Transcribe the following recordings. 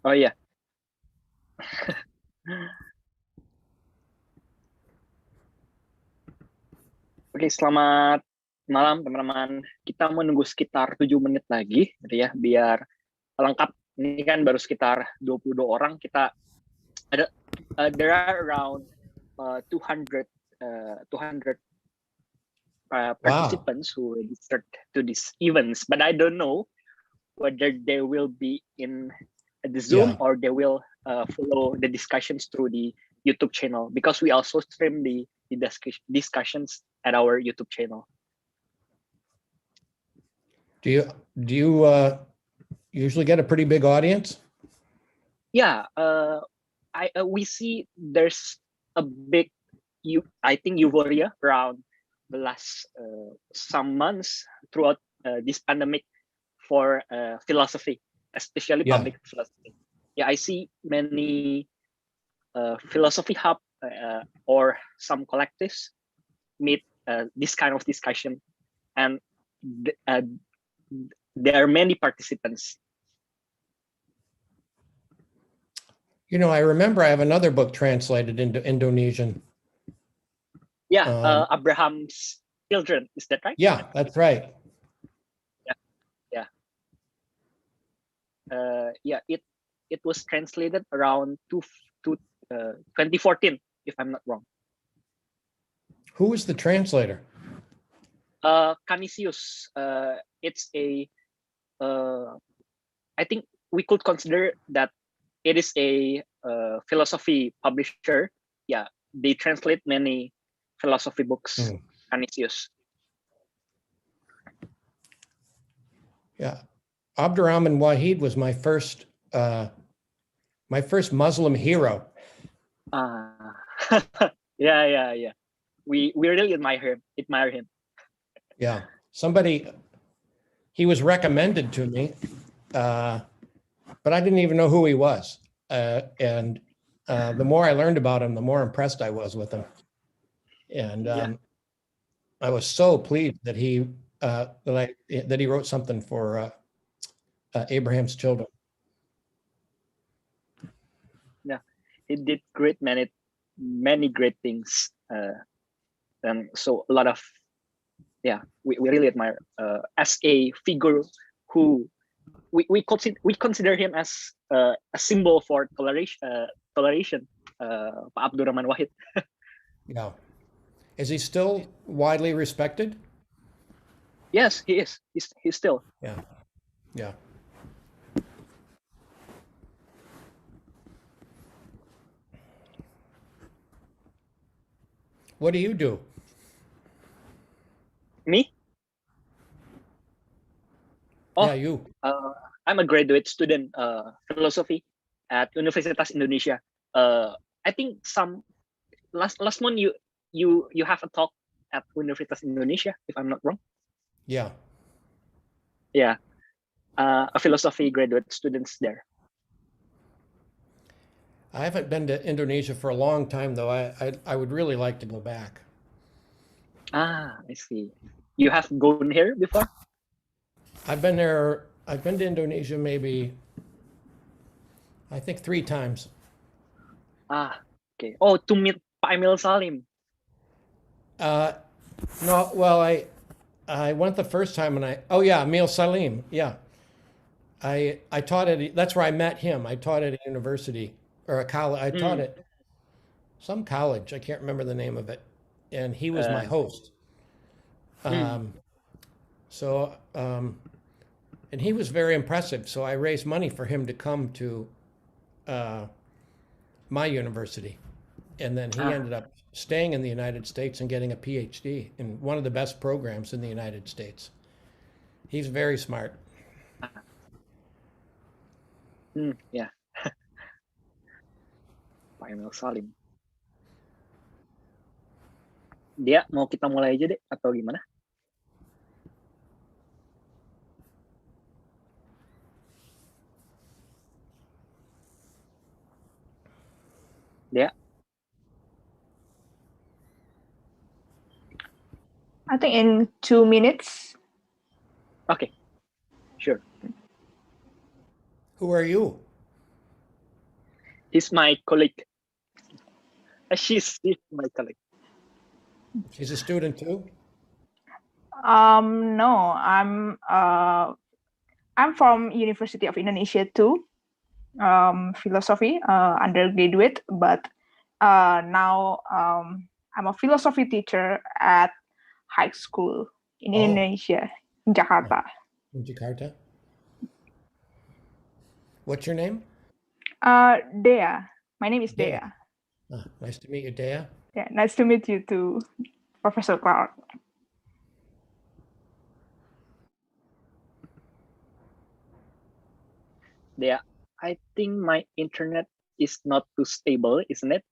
Oh iya. Oke, selamat malam teman-teman. Kita menunggu sekitar 7 menit lagi, gitu ya, biar lengkap. Ini kan baru sekitar 22 orang. Kita ada there are around 200 participants who registered to these events, but I don't know whether they will be in the Zoom or they will follow the discussions through the YouTube channel, because we also stream the discussions at our YouTube channel. Do you usually get a pretty big audience? Yeah, we see there's a big, I think, euphoria around the last some months throughout this pandemic for philosophy, especially public philosophy. Yeah, I see many philosophy hub or some collectives meet this kind of discussion, and there are many participants. You know, I remember I have another book translated into Indonesian. Yeah, Abraham's Children, is that right? Yeah, that's right. Yeah, it was translated around 2014, if I'm not wrong. Who was the translator? Canisius. It's a, I think we could consider that it is a philosophy publisher. Yeah, they translate many philosophy books. Canisius. Yeah, Abdurrahman Wahid was my first Muslim hero. Yeah. We really admire him. Yeah, he was recommended to me, but I didn't even know who he was. And the more I learned about him, the more impressed I was with him. And I was so pleased that he wrote something for Abraham's Children. Yeah, he did many great things. And so a lot of, we really admire as a figure who we consider him as a symbol for toleration. Pak Abdurrahman Wahid. Yeah, is he still widely respected? Yes, he is. He's still. Yeah. What do you do? Me? Yeah, you. I'm a graduate student philosophy at Universitas Indonesia. I think last month you have a talk at Universitas Indonesia, if I'm not wrong. Yeah. A philosophy graduate students there. I haven't been to Indonesia for a long time, though. I would really like to go back. I see. You have gone here before? I've been there. I've been to Indonesia maybe, I think, 3 times. Okay. Oh, to meet Pak Emil Salim. No, well, I went the first time, and Emil Salim. Yeah, I taught that's where I met him. I taught at a university or a college. I taught at some college. I can't remember the name of it, and he was my host. And he was very impressive. So I raised money for him to come to my university, and then he ended up staying in the United States and getting a PhD in one of the best programs in the United States. He's very smart. Yeah. Pak Emil Salim. Dia mau kita mulai aja deh atau gimana? Dia? I think in 2 minutes. Okay, sure. Who are you? He's my colleague. She's my colleague. She's a student too? No, I'm from University of Indonesia too. Philosophy undergraduate, but now I'm a philosophy teacher at high school in Indonesia, in Jakarta. In Jakarta? What's your name? Dea. My name is Dea. Nice to meet you, Dea. Yeah, nice to meet you too, Professor Clark. Yeah, I think my internet is not too stable, isn't it?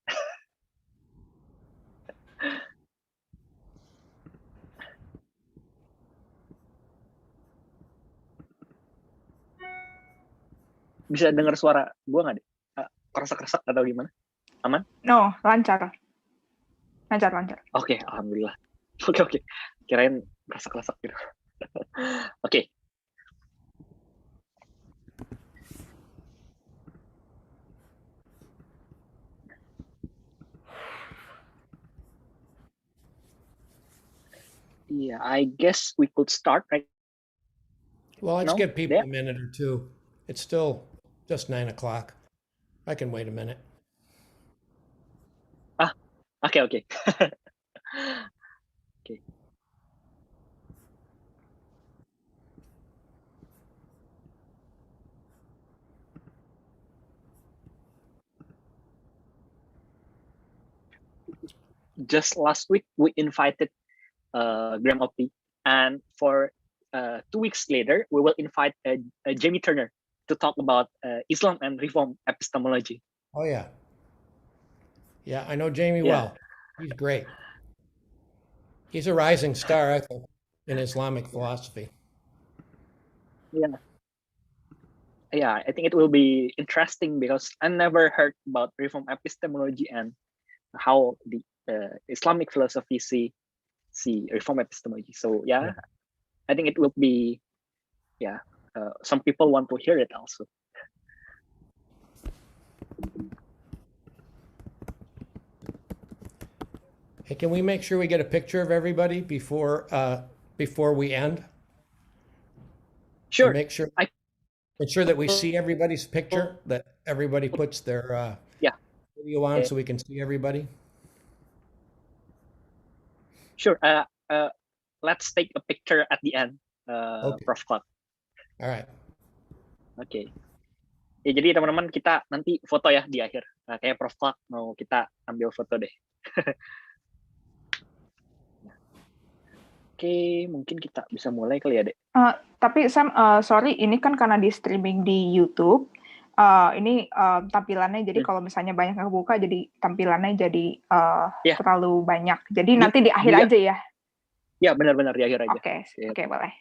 Bisa dengar suara gua nggak deh? Keresak-keresak atau gimana? Aman? No, lancar. Lancar. Oke, alhamdulillah. Oke. Kirain keresak-keresak gitu. Oke. Yeah, I guess we could start, right? Well, let's No? give people Yeah. a minute or two. It's still just 9 o'clock. I can wait a minute. Okay. Okay. Just last week, we invited Graham Opti, and for 2 weeks later, we will invite Jamie Turner to talk about Islam and Reform epistemology. Oh, yeah. Yeah, I know Jamie well. He's great. He's a rising star, I think, in Islamic philosophy. Yeah, I think it will be interesting because I never heard about Reform epistemology and how the Islamic philosophy see Reform epistemology. So I think it will be some people want to hear it also. Hey, can we make sure we get a picture of everybody before we end? Sure. And make sure that we see everybody's picture, that everybody puts their video on so we can see everybody. Sure. Let's take a picture at the end, Okay. Prof. Clark. All right. Oke. Ya, jadi teman-teman kita nanti foto ya di akhir. Nah, kayak Prof. Clark mau kita ambil foto deh. Oke, mungkin kita bisa mulai kali ya, Dek. Tapi Sam, sorry, ini kan karena di streaming di YouTube. Ini tampilannya jadi kalau misalnya banyak yang buka, jadi tampilannya jadi terlalu banyak. Jadi nanti di akhir aja ya. Ya, benar-benar di akhir aja. Oke, boleh.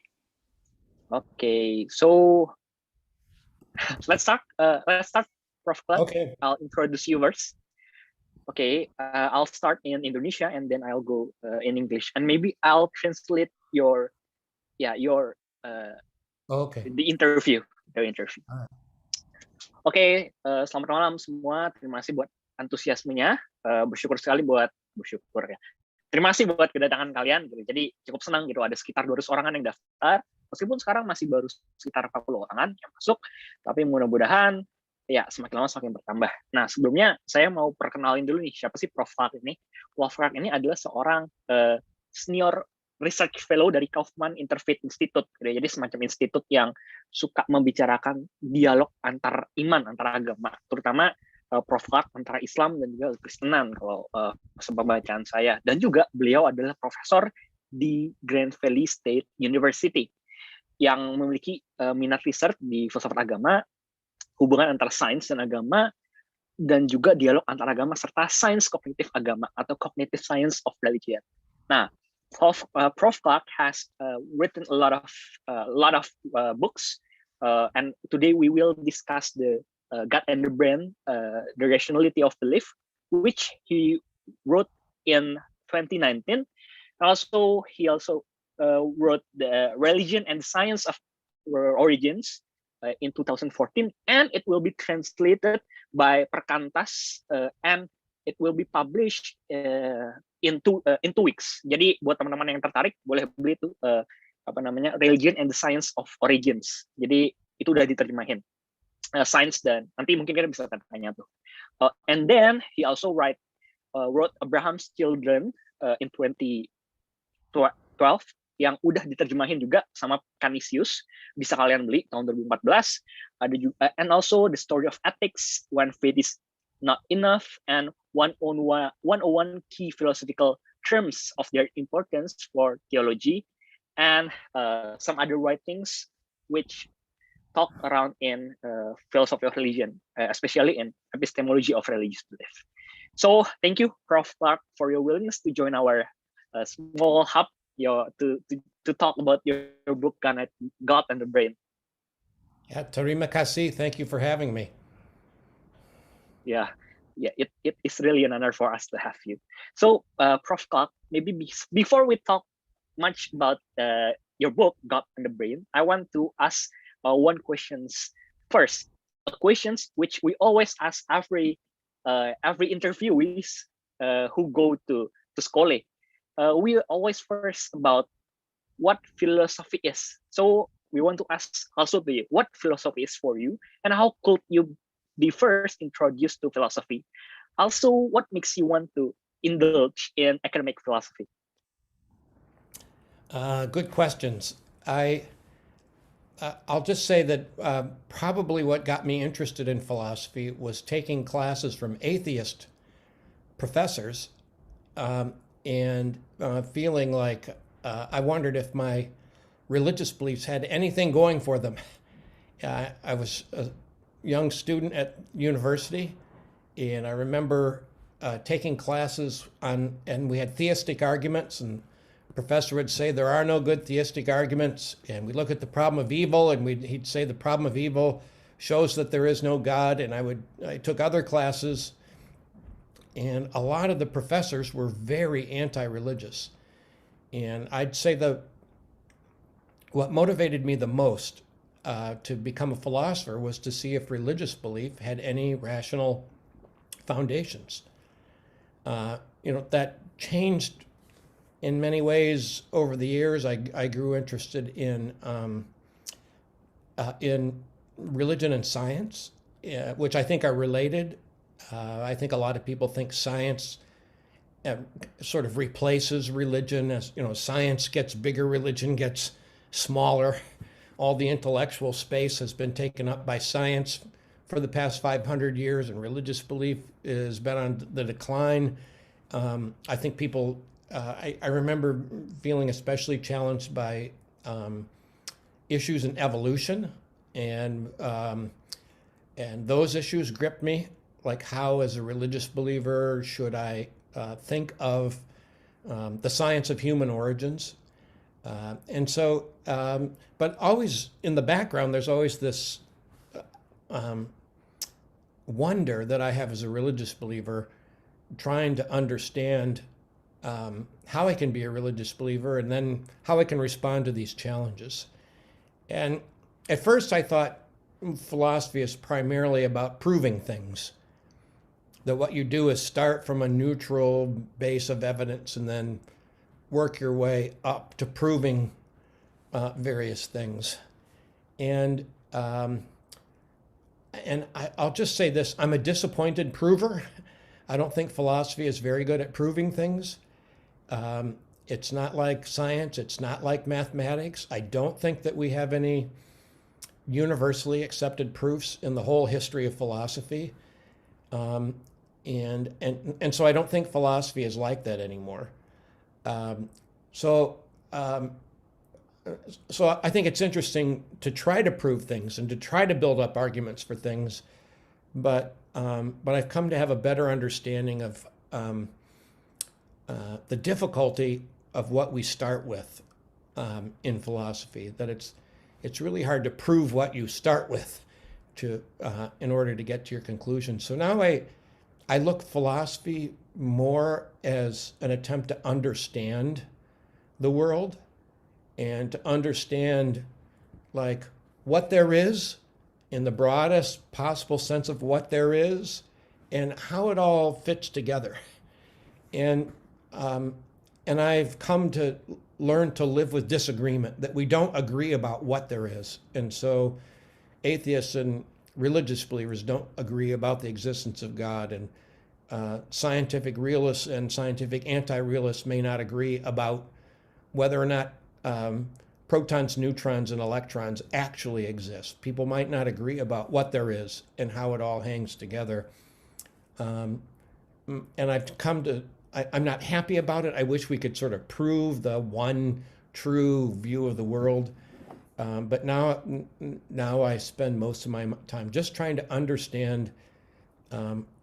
Okay, so let's start. Prof. Clark. Okay. I'll introduce you first. Okay, I'll start in Indonesia and then I'll go in English, and maybe I'll translate your the interview. Right. Oke, selamat malam semua. Terima kasih buat antusiasmenya. Bersyukur sekali Terima kasih buat kedatangan kalian. Jadi cukup senang gitu. Ada sekitar 200 orangan yang daftar. Meskipun sekarang masih baru sekitar 40 orangan yang masuk, tapi mudah-mudahan semakin lama semakin bertambah. Nah, sebelumnya saya mau perkenalin dulu nih, siapa sih Prof. Clark ini? Prof. Clark ini adalah seorang senior research fellow dari Kaufman Interfaith Institute. Jadi semacam institut yang suka membicarakan dialog antar iman, antar agama, terutama Prof. Clark antara Islam dan juga Kristenan kalau sebacaan saya. Dan juga beliau adalah profesor di Grand Valley State University yang memiliki minat research di filsafat agama, hubungan antara sains dan agama, dan juga dialog antar agama serta sains kognitif agama atau cognitive science of religion. Nah, Prof. Clark has written a lot of books, and today we will discuss the God and the Brain, the Rationality of Belief, which he wrote in 2019. He also wrote the Religion and Science of Origins, in 2014, and it will be translated by Perkantas, and it will be published in 2 weeks. Jadi buat teman-teman yang tertarik boleh beli itu Religion and the Science of Origins. Jadi itu udah diterjemahin. Science, dan nanti mungkin kita bisa tanya tuh. And then he also wrote Abraham's Children in 2012 yang udah diterjemahin juga sama Canisius, bisa kalian beli tahun 2014. Ada juga, and also The Story of Ethics, When Faith is Not Enough, and 101 Key Philosophical Terms of Their Importance for Theology, and some other writings which talk around in philosophy of religion, especially in epistemology of religious belief. So thank you, Prof. Clark, for your willingness to join our small hub to talk about your book, God and the Brain. Yeah, terima kasih. Thank you for having me. Yeah, it is really an honor for us to have you. So, Prof. Clark, maybe before we talk much about your book, God and the Brain, I want to ask one questions first. Questions which we always ask every interviewees who go to Schole. We always first about what philosophy is. So we want to ask also to you, what philosophy is for you, and how could you be first introduced to philosophy? Also, what makes you want to indulge in academic philosophy? Good questions. I'll just say that probably what got me interested in philosophy was taking classes from atheist professors and feeling like I wondered if my religious beliefs had anything going for them. I was a young student at university, and I remember taking classes and we had theistic arguments, and the professor would say there are no good theistic arguments, and we look at the problem of evil, and he'd say the problem of evil shows that there is no God. And I took other classes, and a lot of the professors were very anti-religious. And I'd say what motivated me the most to become a philosopher was to see if religious belief had any rational foundations. That changed in many ways over the years. I grew interested in religion and science, which I think are related. I think a lot of people think science sort of replaces religion. As science gets bigger, religion gets smaller. All the intellectual space has been taken up by science for the past 500 years, and religious belief has been on the decline. I think people, I remember feeling especially challenged by issues in evolution, and those issues gripped me. Like, how, as a religious believer, should I think of the science of human origins? But always in the background, there's always this wonder that I have as a religious believer, trying to understand how I can be a religious believer and then how I can respond to these challenges. And at first I thought philosophy is primarily about proving things, that what you do is start from a neutral base of evidence and then work your way up to proving various things. And I'll just say this, I'm a disappointed prover. I don't think philosophy is very good at proving things. It's not like science, it's not like mathematics. I don't think that we have any universally accepted proofs in the whole history of philosophy. And so I don't think philosophy is like that anymore. So I think it's interesting to try to prove things and to try to build up arguments for things, but I've come to have a better understanding of the difficulty of what we start with in philosophy. That it's really hard to prove what you start with in order to get to your conclusion. So now I look philosophy more as an attempt to understand the world and to understand like what there is in the broadest possible sense of what there is and how it all fits together. And I've come to learn to live with disagreement, that we don't agree about what there is. And so atheists and religious believers don't agree about the existence of God, and scientific realists and scientific anti-realists may not agree about whether or not protons, neutrons, and electrons actually exist. People might not agree about what there is and how it all hangs together. And I've come to, I'm not happy about it. I wish we could sort of prove the one true view of the world. But now I spend most of my time just trying to understand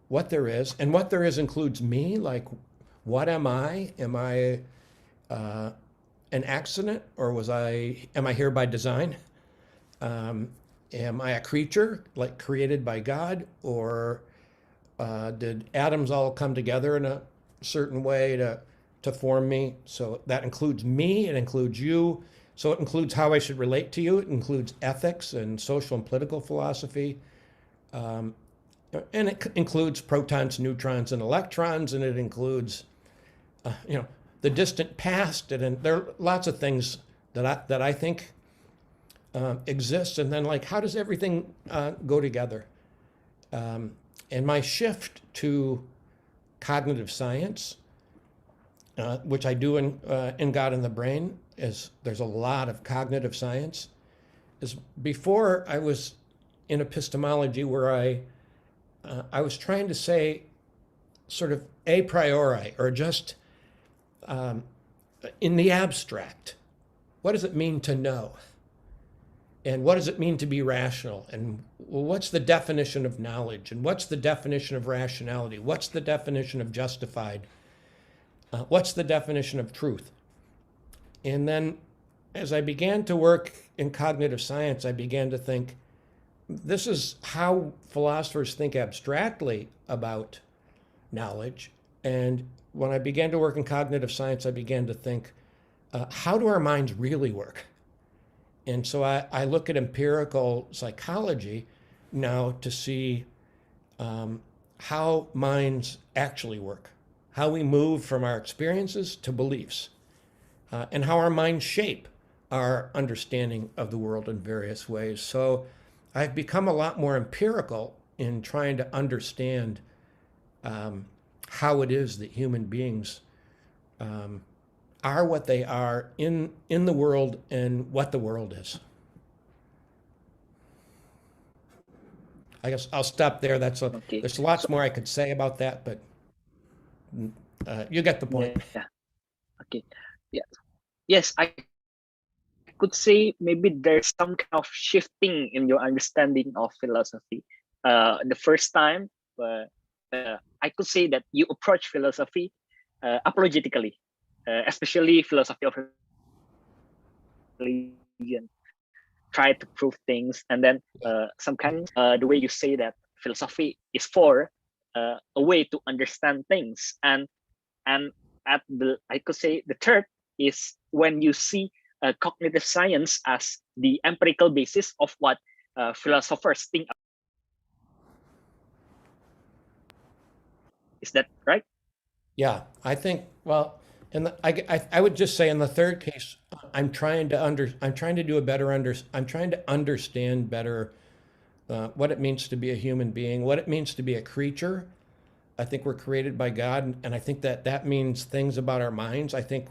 what there is, and what there is includes me. Like, what am I? Am I an accident, or am I here by design? Am I a creature, like created by God, or did atoms all come together in a certain way to form me? So that includes me, it includes you. So it includes how I should relate to you. It includes ethics and social and political philosophy. And it includes protons, neutrons, and electrons, and it includes, the distant past. And there are lots of things that I think exist. And then, like, how does everything go together? And my shift to cognitive science, which I do in God and the Brain, is there's a lot of cognitive science. Is before I was in epistemology, where I was trying to say, sort of a priori, or just in the abstract, what does it mean to know? And what does it mean to be rational? And what's the definition of knowledge? And what's the definition of rationality? What's the definition of justified? What's the definition of truth? And then as I began to work in cognitive science, I began to think, this is how philosophers think abstractly about knowledge. And when I began to work in cognitive science, I began to think, how do our minds really work? And so I look at empirical psychology now to see how minds actually work, how we move from our experiences to beliefs, and how our minds shape our understanding of the world in various ways. So I've become a lot more empirical in trying to understand how it is that human beings are what they are in the world and what the world is. I guess I'll stop there. Okay. There's lots more I could say about that, but you get the point. Yeah. Okay. Yeah. Yes, I could say maybe there's some kind of shifting in your understanding of philosophy. The first time, I could say that you approach philosophy apologetically, especially philosophy of religion. Try to prove things, and then sometimes the way you say that philosophy is for a way to understand things, and at the, I could say, the third is when you see cognitive science as the empirical basis of what philosophers think. Is that right? Yeah, I think, well, and I would just say in the third case, I'm trying to understand better what it means to be a human being, what it means to be a creature. I think we're created by God, and I think that means things about our minds. I think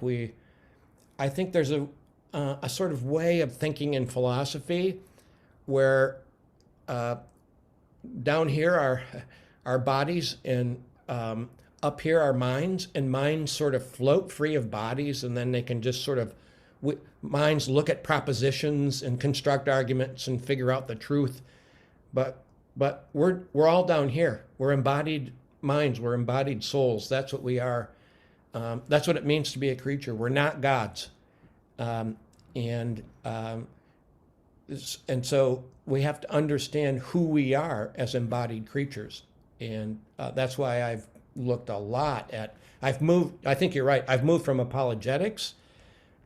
there's a sort of way of thinking in philosophy where down here are our bodies, and up here are minds, and minds sort of float free of bodies, and then they can just sort of, minds look at propositions and construct arguments and figure out the truth. But we're all down here. We're embodied minds. We're embodied souls. That's what we are. That's what it means to be a creature. We're not gods. And so we have to understand who we are as embodied creatures. And that's why I've looked a lot at, I think you're right, I've moved from apologetics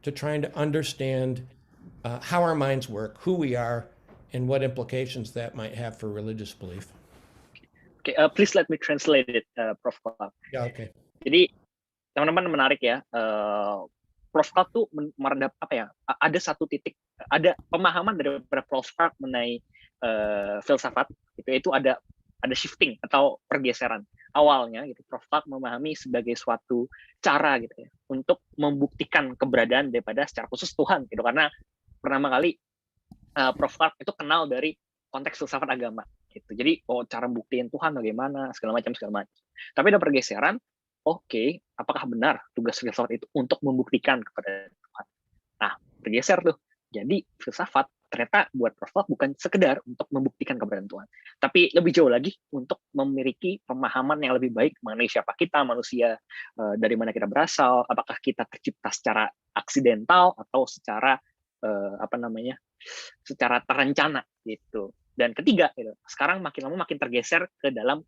to trying to understand how our minds work, who we are, and what implications that might have for religious belief. Okay, please let me translate it, Prof. Clark. Yeah, okay. Jadi teman-teman menarik ya, Prof. Clark tuh meredap apa ya? Ada satu titik, ada pemahaman daripada Prof. Clark mengenai filsafat itu ada shifting atau pergeseran. Awalnya gitu, Prof. Clark memahami sebagai suatu cara gitu ya untuk membuktikan keberadaan daripada secara khusus Tuhan gitu, karena pertama kali Prof. Clark itu kenal dari konteks filsafat agama gitu. Jadi cara buktiin Tuhan bagaimana segala macam. Tapi ada pergeseran. Oke, apakah benar tugas filsafat itu untuk membuktikan kepada Tuhan? Nah, bergeser tuh. Jadi filsafat ternyata buat Prof. Clark bukan sekedar untuk membuktikan keberadaan Tuhan, tapi lebih jauh lagi untuk memiliki pemahaman yang lebih baik mengenai siapa kita, manusia, dari mana kita berasal, apakah kita tercipta secara aksidental atau secara secara terencana gitu. Dan ketiga, gitu, sekarang makin lama makin tergeser ke dalam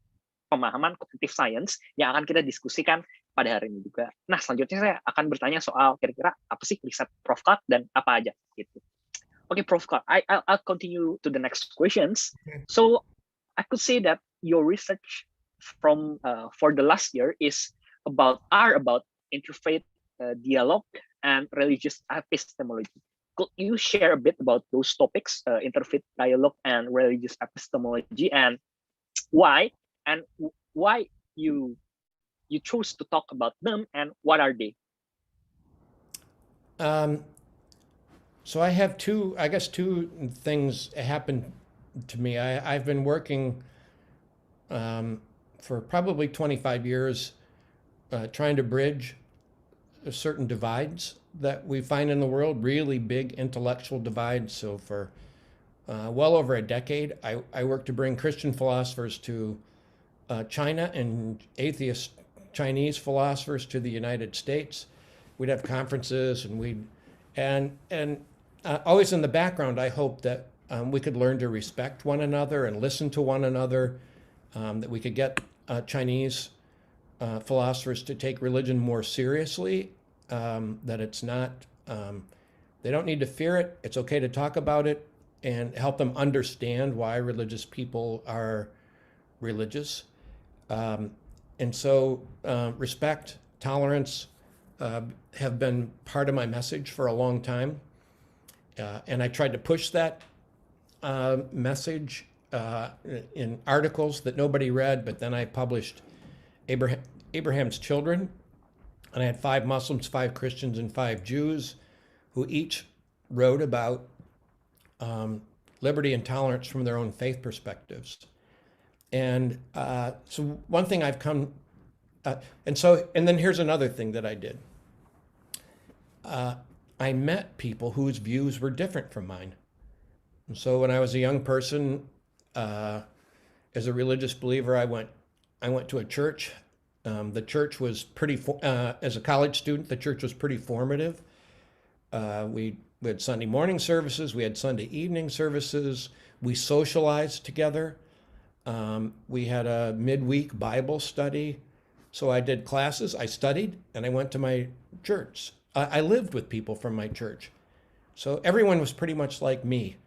pemahaman cognitive science yang akan kita diskusikan pada hari ini juga. Nah, selanjutnya saya akan bertanya soal kira-kira apa sih riset Prof. Clark dan apa aja gitu. Okay, Prof. Clark, I'll continue to the next questions. So I could say that your research from for the last year is about interfaith dialogue and religious epistemology. Could you share a bit about those topics, interfaith dialogue and religious epistemology, and why you chose to talk about them, and what are they? So I have two things happened to me. I've been working for probably 25 years trying to bridge certain divides that we find in the world, really big intellectual divides. So for well over a decade, I worked to bring Christian philosophers to China and atheist Chinese philosophers to the United States. We'd have conferences and always in the background, I hoped that we could learn to respect one another and listen to one another, that we could get Chinese philosophers to take religion more seriously, that it's not, they don't need to fear it. It's okay to talk about it and help them understand why religious people are religious. And so respect, tolerance have been part of my message for a long time. And I tried to push that message in articles that nobody read, but then I published Abraham's Children, and I had 5 Muslims, 5 Christians, and 5 Jews who each wrote about liberty and tolerance from their own faith perspectives. And so one thing I've come, and then here's another thing that I did. I met people whose views were different from mine. And so when I was a young person, as a religious believer, I went to a church. The church was pretty, as a college student, the church was pretty formative. We had Sunday morning services, we had Sunday evening services, we socialized together. We had a midweek Bible study. So I did classes, I studied, and I went to my church. I lived with people from my church. So everyone was pretty much like me.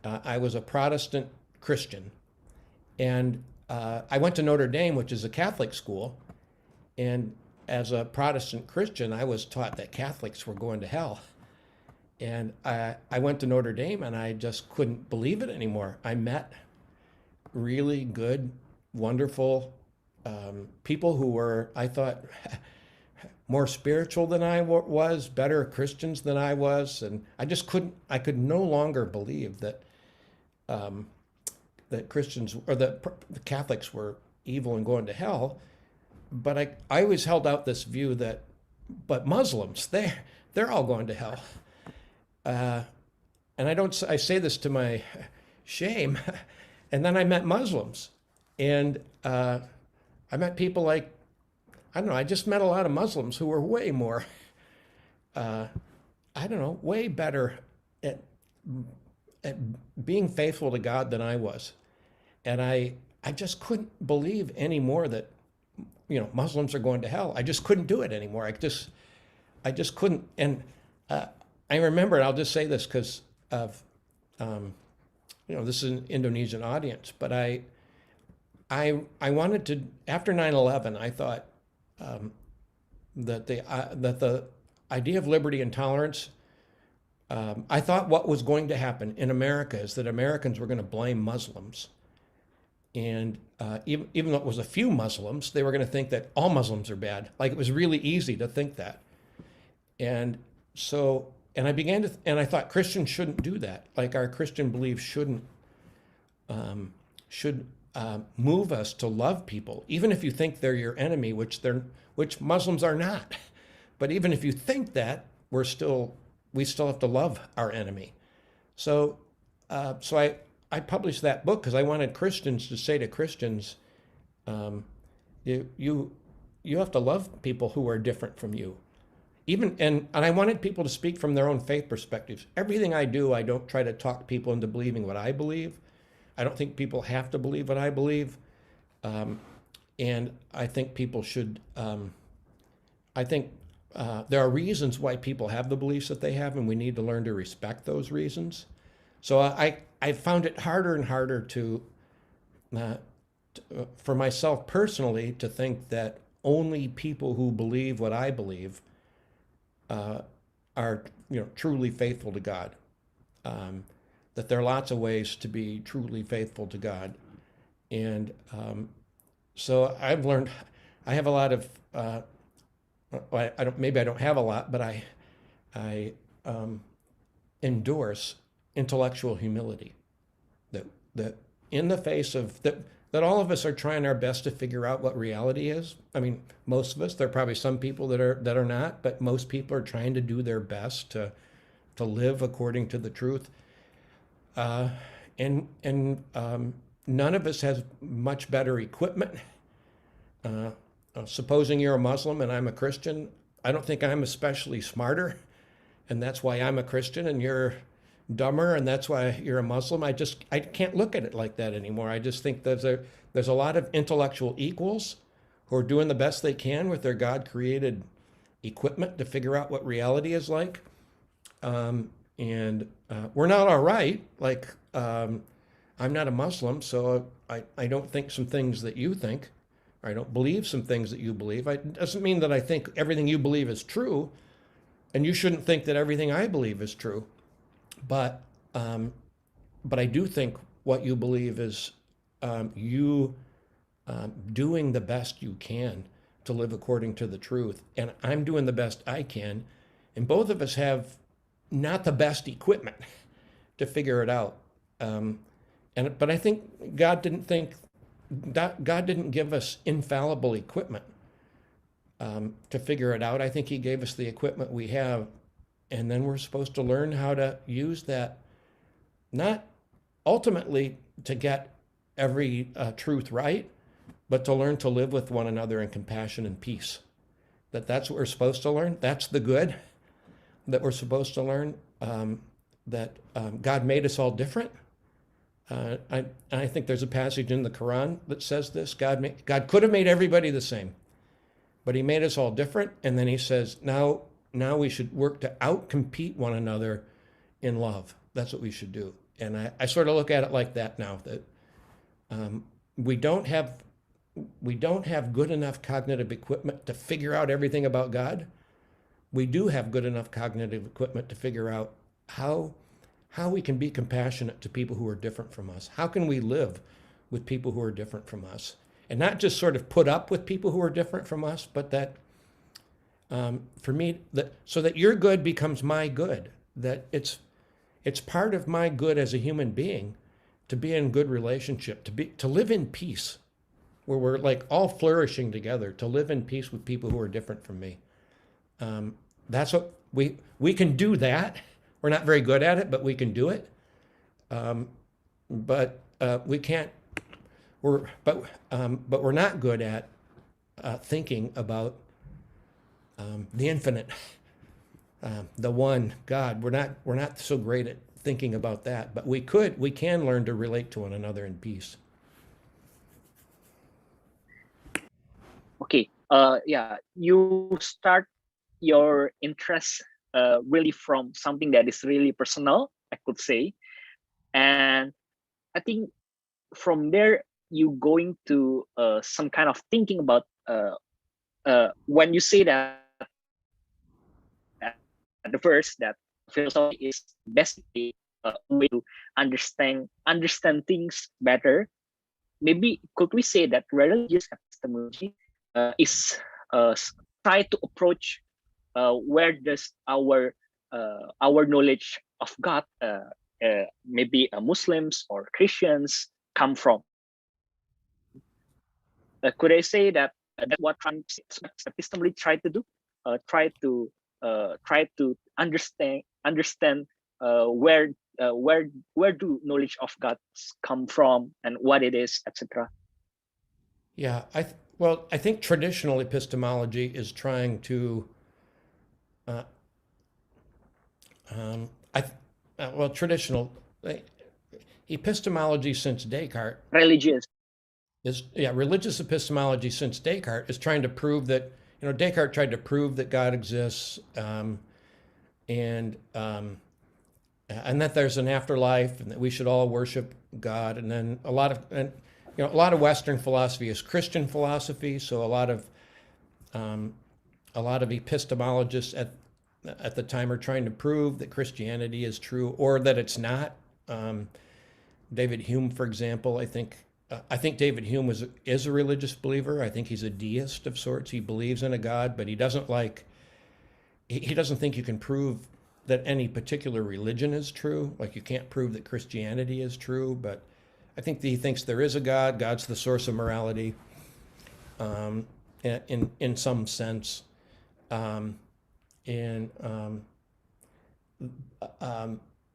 I was a Protestant Christian. And I went to Notre Dame, which is a Catholic school. And as a Protestant Christian, I was taught that Catholics were going to hell. And I went to Notre Dame and I just couldn't believe it anymore. I met really good, wonderful people who were, I thought, more spiritual than I was, better Christians than I was. And I could no longer believe that that Christians or that the Catholics were evil and going to hell. But I always held out this view that, but Muslims, they're all going to hell. And I say this to my shame. And then I met Muslims, and I met people like, I don't know, I just met a lot of Muslims who were way more, way better at being faithful to God than I was. And I just couldn't believe anymore that, Muslims are going to hell. I just couldn't do it anymore. I just couldn't. And I remember, and I'll just say this because of this is an Indonesian audience, but I wanted to, after 9/11, I thought that the idea of liberty and tolerance, I thought what was going to happen in America is that Americans were going to blame Muslims. And even though it was a few Muslims, they were going to think that all Muslims are bad. Like, it was really easy to think that. And so, and I thought Christians shouldn't do that. Like, our Christian beliefs should move us to love people, even if you think they're your enemy, which Muslims are not. But even if you think that, we still have to love our enemy. So I published that book because I wanted Christians to say to Christians, you have to love people who are different from you. And I wanted people to speak from their own faith perspectives. Everything I do, I don't try to talk people into believing what I believe. I don't think people have to believe what I believe. And I think people should, there are reasons why people have the beliefs that they have, and we need to learn to respect those reasons. So I found it harder and harder for myself personally, to think that only people who believe what I believe are truly faithful to God. That there are lots of ways to be truly faithful to God, and so I've learned. I have a lot of. Maybe I don't have a lot, but I endorse intellectual humility. That in the face of that all of us are trying our best to figure out what reality is. I mean, most of us. There are probably some people that are not, but most people are trying to do their best to live according to the truth. And none of us has much better equipment. Supposing you're a Muslim and I'm a Christian, I don't think I'm especially smarter, and that's why I'm a Christian, and you're dumber, and that's why you're a Muslim. I can't look at it like that anymore. I just think there's a lot of intellectual equals who are doing the best they can with their God-created equipment to figure out what reality is like. And we're not all right. Like, I'm not a Muslim, so I don't think some things that you think. I don't believe some things that you believe. It doesn't mean that I think everything you believe is true, and you shouldn't think that everything I believe is true. But I do think what you believe is you doing the best you can to live according to the truth, and I'm doing the best I can, and both of us have not the best equipment to figure it out. But I think God didn't give us infallible equipment to figure it out. I think He gave us the equipment we have, and then we're supposed to learn how to use that, not ultimately to get every truth right, but to learn to live with one another in compassion and peace. That's what we're supposed to learn. That's the good that we're supposed to learn, that God made us all different. I think there's a passage in the Quran that says this. God could have made everybody the same, but He made us all different. And then He says, now we should work to outcompete one another in love. That's what we should do. And I sort of look at it like that now, that we don't have good enough cognitive equipment to figure out everything about God. We do have good enough cognitive equipment to figure out how we can be compassionate to people who are different from us. How can we live with people who are different from us? And not just sort of put up with people who are different from us, but that, for me, so that your good becomes my good. That it's part of my good as a human being to be in good relationship, to live in peace, where we're like all flourishing together, to live in peace with people who are different from me. That's what we can do that. We're not very good at it, but we can do it. But we can't. But we're not good at thinking about the infinite, the one God. We're not so great at thinking about that. But we can learn to relate to one another in peace. Okay. Yeah. You start your interest really from something that is really personal, I could say, and I think from there you going to some kind of thinking about when you say that at the verse that philosophy is basically a way to understand things better. Maybe could we say that religious epistemology is try to approach where does our knowledge of God, maybe Muslims or Christians, come from? Could I say that that's what epistemology try to do? Try to understand where do knowledge of God come from and what it is, etc. Yeah, I think traditional epistemology is trying to, traditional epistemology since Descartes Religious. religious epistemology since Descartes is trying to prove that, Descartes tried to prove that God exists, and that there's an afterlife and that we should all worship God. And then a lot of Western philosophy is Christian philosophy. So a lot of epistemologists at the time are trying to prove that Christianity is true or that it's not. David Hume, for example, I think David Hume is a religious believer. I think he's a deist of sorts. He believes in a God, but he doesn't think you can prove that any particular religion is true. Like you can't prove that Christianity is true, but I think he thinks there is a God. God's the source of morality, in some sense.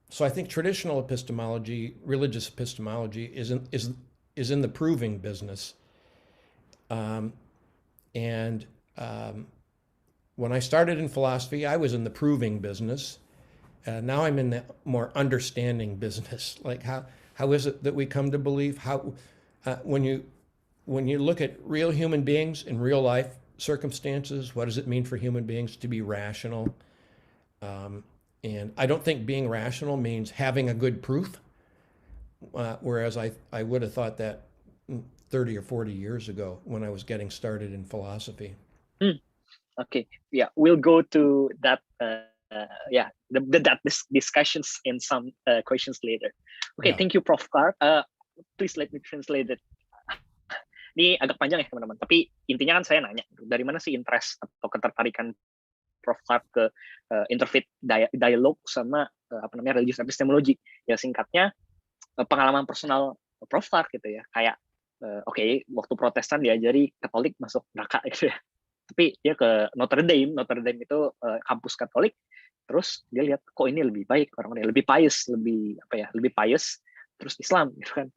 So I think traditional epistemology, religious epistemology, is in the proving business. When I started in philosophy, I was in the proving business. Now I'm in the more understanding business. Like how is it that we come to believe? When you look at real human beings in real life circumstances, what does it mean for human beings to be rational? And I don't think being rational means having a good proof, whereas I would have thought that 30 or 40 years ago when I was getting started in philosophy. Okay, yeah, we'll go to that. Discussions in some questions later. Okay, Yeah. Thank you, Prof. Clark. Please let me translate it. Ini agak panjang ya teman-teman, tapi intinya kan saya nanya, dari mana sih interest atau ketertarikan Prof. Clark ke interfaith dialog sama religious epistemology? Ya singkatnya pengalaman personal Prof. Clark gitu ya, kayak waktu Protestan diajari Katolik masuk neraka gitu ya. Tapi dia ke Notre Dame itu kampus Katolik, terus dia lihat kok ini lebih baik orang-orang lebih pious, lebih pious, terus Islam gitu kan.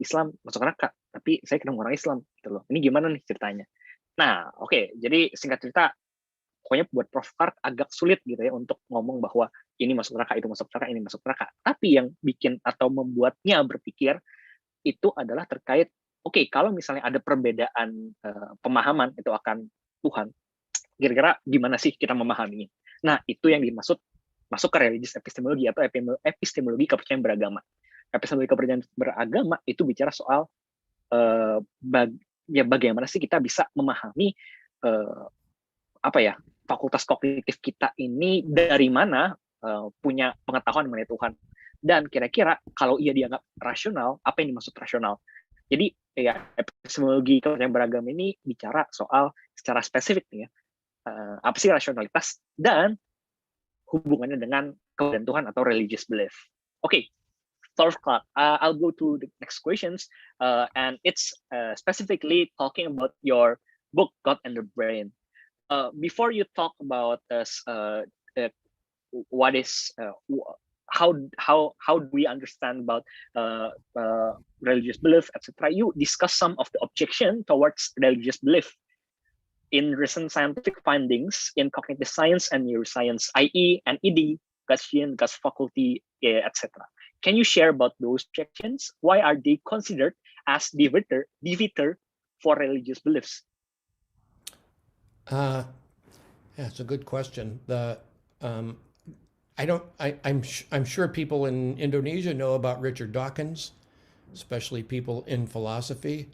Islam masuk neraka, tapi saya ketemu orang Islam gitu loh. Ini gimana nih ceritanya? Nah, jadi singkat cerita, pokoknya buat Prof. Clark agak sulit gitu ya untuk ngomong bahwa ini masuk neraka, itu masuk neraka, ini masuk neraka. Tapi yang bikin atau membuatnya berpikir itu adalah terkait kalau misalnya ada perbedaan pemahaman itu akan Tuhan, kira-kira gimana sih kita memahaminya? Nah, itu yang dimaksud masuk ke religious epistemologi atau epistemologi kepercayaan beragama. Epistemologi kepercayaan beragama itu bicara soal bagaimana sih kita bisa memahami fakultas kognitif kita ini dari mana punya pengetahuan mengenai Tuhan. Dan kira-kira kalau ia dianggap rasional, apa yang dimaksud rasional? Jadi epistemologi kepercayaan beragama ini bicara soal secara spesifik nih ya, apa sih rasionalitas dan hubungannya dengan kebenaran Tuhan atau religious belief. Prof. Clark, I'll go to the next questions, and it's specifically talking about your book God and the Brain. Before you talk about what is how do we understand about religious belief, etc., you discuss some of the objection towards religious belief in recent scientific findings in cognitive science and neuroscience, i.e. NED, Gaussian, Gas faculty, etc. Can you share about those objections? Why are they considered as diviter for religious beliefs? It's a good question. I'm sure people in Indonesia know about Richard Dawkins, especially people in philosophy.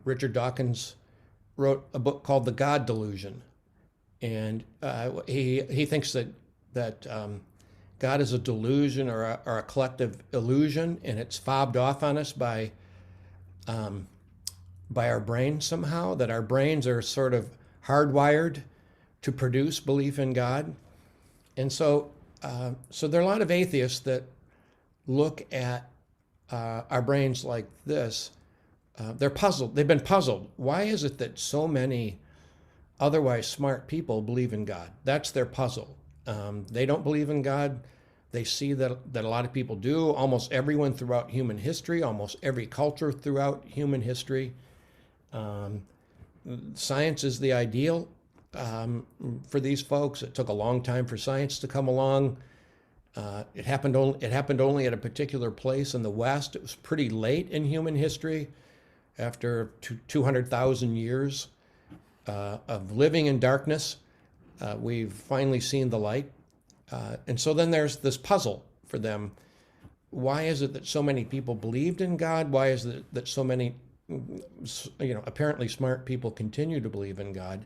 Richard Dawkins wrote a book called The God Delusion. And he thinks that God is a delusion or a collective illusion, and it's fobbed off on us by our brains somehow, that our brains are sort of hardwired to produce belief in God. And so there are a lot of atheists that look at our brains like this. They're puzzled. They've been puzzled. Why is it that so many otherwise smart people believe in God? That's their puzzle. They don't believe in God. They see that a lot of people do. Almost everyone throughout human history, almost every culture throughout human history. Science is the ideal for these folks. It took a long time for science to come along. It happened only at a particular place in the West. It was pretty late in human history, after 200,000 years of living in darkness. We've finally seen the light. And so then there's this puzzle for them. Why is it that so many people believed in God? Why is it that so many, apparently smart people continue to believe in God?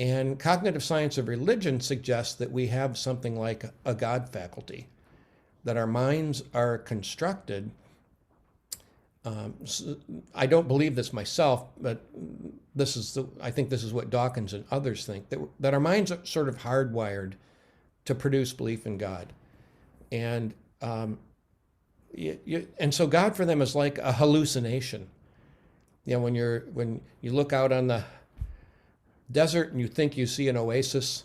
And cognitive science of religion suggests that we have something like a God faculty, that our minds are constructed. I don't believe this myself, but I think this is what Dawkins and others think, that our minds are sort of hardwired to produce belief in God. And so God for them is like a hallucination. When you look out on the desert and you think you see an oasis,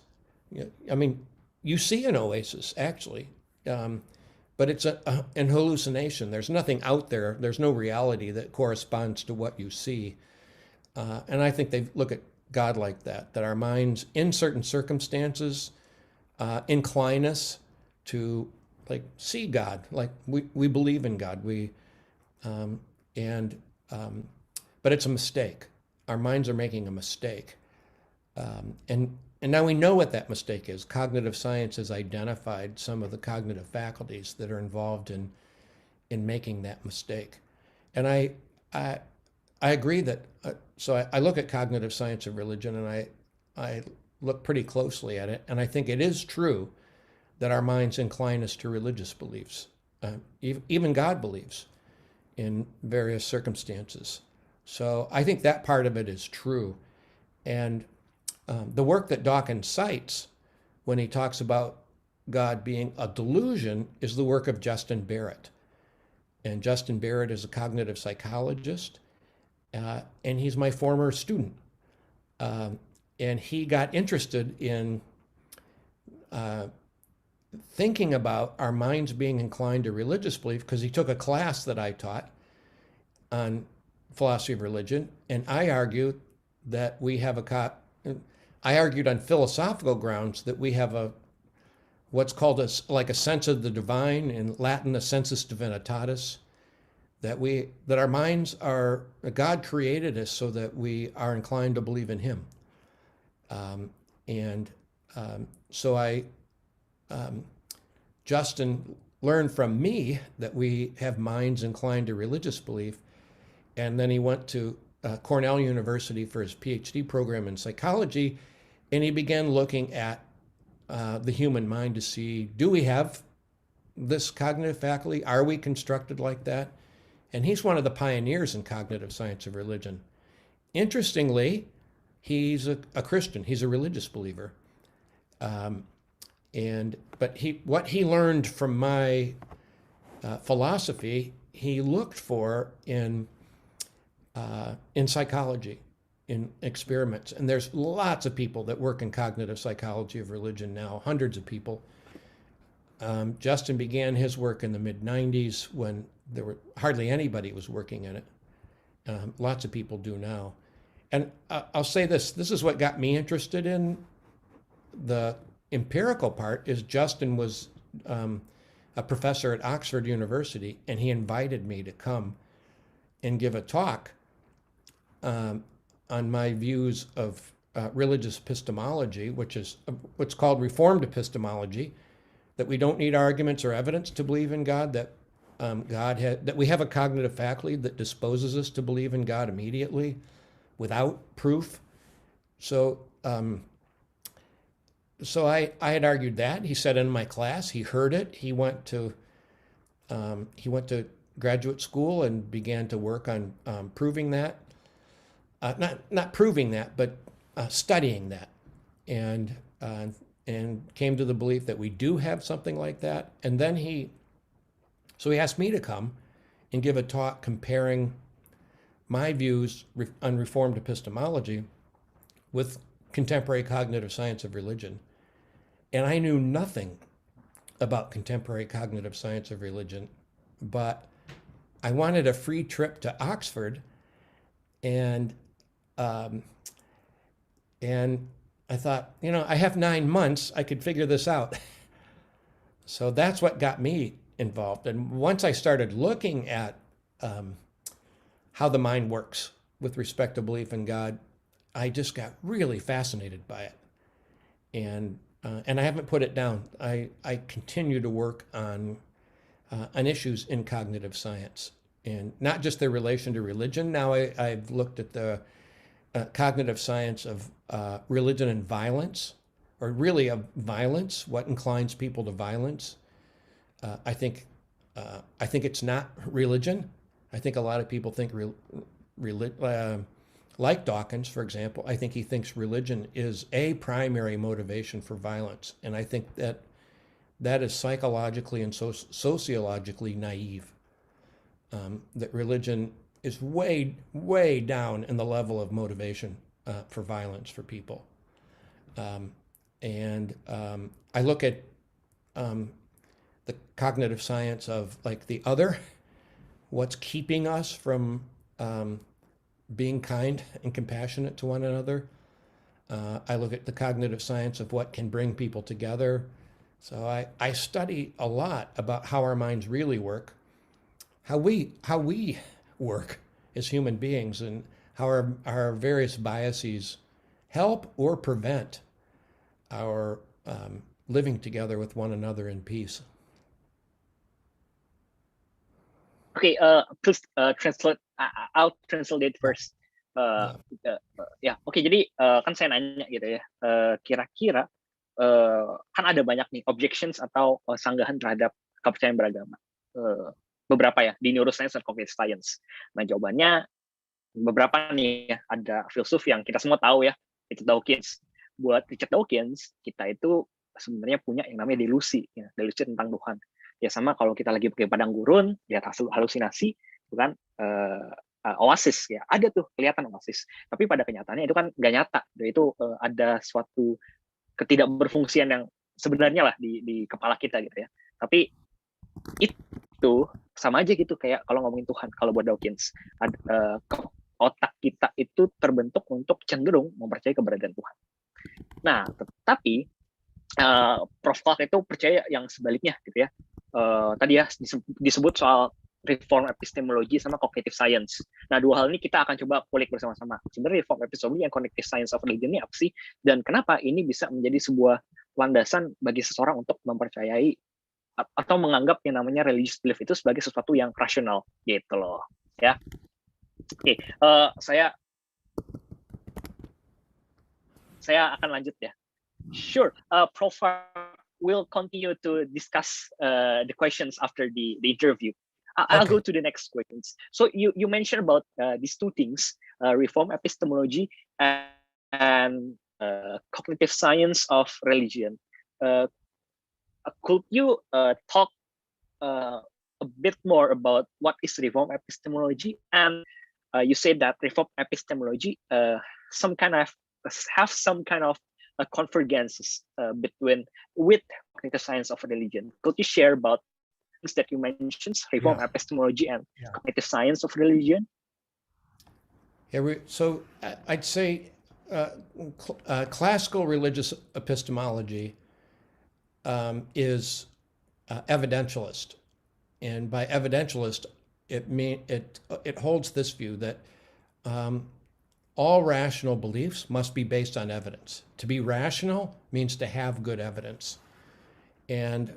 you see an oasis actually, but it's an hallucination. There's nothing out there. There's no reality that corresponds to what you see. And I think they look at God like that our minds in certain circumstances incline us to see God, like we believe in God. But it's a mistake. Our minds are making a mistake. And now we know what that mistake is. Cognitive science has identified some of the cognitive faculties that are involved in making that mistake. And I agree that, so I look at cognitive science of religion, and I look pretty closely at it, and I think it is true that our minds incline us to religious beliefs, even God beliefs in various circumstances. So I think that part of it is true. And the work that Dawkins cites when he talks about God being a delusion is the work of Justin Barrett. And Justin Barrett is a cognitive psychologist, and he's my former student. And he got interested in thinking about our minds being inclined to religious belief because he took a class that I taught on philosophy of religion, and I argued that we have I argued on philosophical grounds that we have what's called a sense of the divine, in Latin, a sensus divinitatis, that our minds are, God created us so that we are inclined to believe in him. So Justin learned from me that we have minds inclined to religious belief, and then he went to Cornell University for his PhD program in psychology, and he began looking at the human mind to see, do we have this cognitive faculty? Are we constructed like that? And he's one of the pioneers in cognitive science of religion. Interestingly, he's a Christian. He's a religious believer. But what he learned from my philosophy, he looked for in psychology, in experiments. And there's lots of people that work in cognitive psychology of religion now, hundreds of people. Justin began his work in the mid-90s when there were hardly anybody was working in it. Lots of people do now. And I'll say this is what got me interested in the empirical part, is Justin was a professor at Oxford University, and he invited me to come and give a talk on my views of religious epistemology, which is what's called Reformed epistemology, that we don't need arguments or evidence to believe in God, that that we have a cognitive faculty that disposes us to believe in God immediately without proof. So I had argued that. He said in my class, he heard it. He went to graduate school and began to work on proving that. Not proving that, but studying that, and came to the belief that we do have something like that. And then he asked me to come and give a talk comparing my views on Reformed epistemology with contemporary cognitive science of religion. And I knew nothing about contemporary cognitive science of religion, but I wanted a free trip to Oxford, and I thought, I have 9 months, I could figure this out. So that's what got me involved. And once I started looking at how the mind works with respect to belief in God, I just got really fascinated by it. And I haven't put it down. I continue to work on issues in cognitive science, and not just their relation to religion. Now I've looked at the cognitive science of religion and violence, or really of violence, what inclines people to violence. I think it's not religion. I think a lot of people think like Dawkins, for example, I think he thinks religion is a primary motivation for violence. And I think that is psychologically and sociologically naive. That religion is way, way down in the level of motivation for violence for people. I look at the cognitive science of like the other, what's keeping us from being kind and compassionate to one another. I look at the cognitive science of what can bring people together. So I study a lot about how our minds really work, how we work as human beings, and how our various biases help or prevent our living together with one another in peace. Okay, please translate. I'll translate first. Oke, jadi kan saya nanya gitu ya, kira-kira kan ada banyak nih objections atau sanggahan terhadap kepercayaan beragama, beberapa ya di Neuroscience dan Cognitive Science. Nah, jawabannya beberapa nih ya, ada filsuf yang kita semua tahu ya, Richard Dawkins. Buat Richard Dawkins, kita itu sebenarnya punya yang namanya delusi, ya, delusi tentang Tuhan. Ya sama kalau kita lagi pakai padang gurun, lihat hasil halusinasi, itu kan oasis ya, ada tuh kelihatan oasis. Tapi pada kenyataannya itu kan nggak nyata, itu ada suatu ketidakberfungsian yang sebenarnya lah di kepala kita gitu ya. Tapi itu sama aja gitu kayak kalau ngomongin Tuhan, kalau buat Dawkins, otak kita itu terbentuk untuk cenderung mempercayai keberadaan Tuhan. Nah, tetapi Prof. Clark itu percaya yang sebaliknya gitu ya. Tadi ya disebut soal reform epistemologi sama cognitive science. Nah, dua hal ini kita akan coba kulik bersama-sama. Sebenarnya reform epistemologi dan cognitive science of religion ini apa sih? Dan kenapa ini bisa menjadi sebuah landasan bagi seseorang untuk mempercayai atau menganggap yang namanya religious belief itu sebagai sesuatu yang rasional gitu loh. Ya. Oke, saya akan lanjut ya. Sure, Prof. will continue to discuss the questions after the interview. I'll go to the next questions. So you mentioned about these two things, reform epistemology and cognitive science of religion. Could you talk a bit more about what is reform epistemology? And you said that reform epistemology have some kind of convergences with cognitive science of religion. Could you share about things that you mentioned, reform epistemology and cognitive science of religion? Yeah, so I'd say classical religious epistemology is evidentialist, and by evidentialist it holds this view that all rational beliefs must be based on evidence. To be rational means to have good evidence. And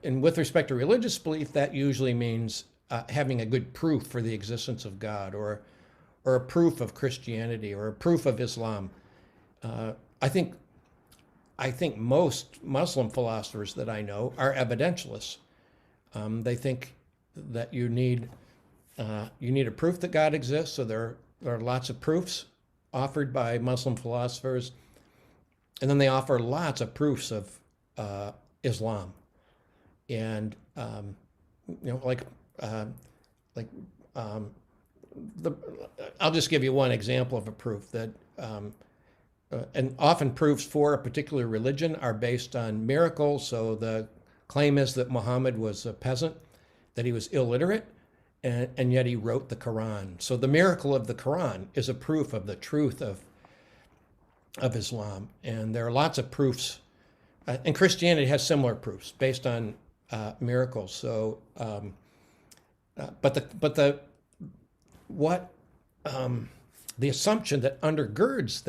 and with respect to religious belief, that usually means having a good proof for the existence of God, or a proof of Christianity, or a proof of Islam. I think most Muslim philosophers that I know are evidentialists. They think that you need a proof that God exists. So there are lots of proofs offered by Muslim philosophers, and then they offer lots of proofs of Islam. And I'll just give you one example of a proof that, and often proofs for a particular religion are based on miracles. So the claim is that Muhammad was a peasant, that he was illiterate, and yet he wrote the Quran. So the miracle of the Quran is a proof of the truth of Islam. And there are lots of proofs, and Christianity has similar proofs based on miracles. So, the assumption that undergirds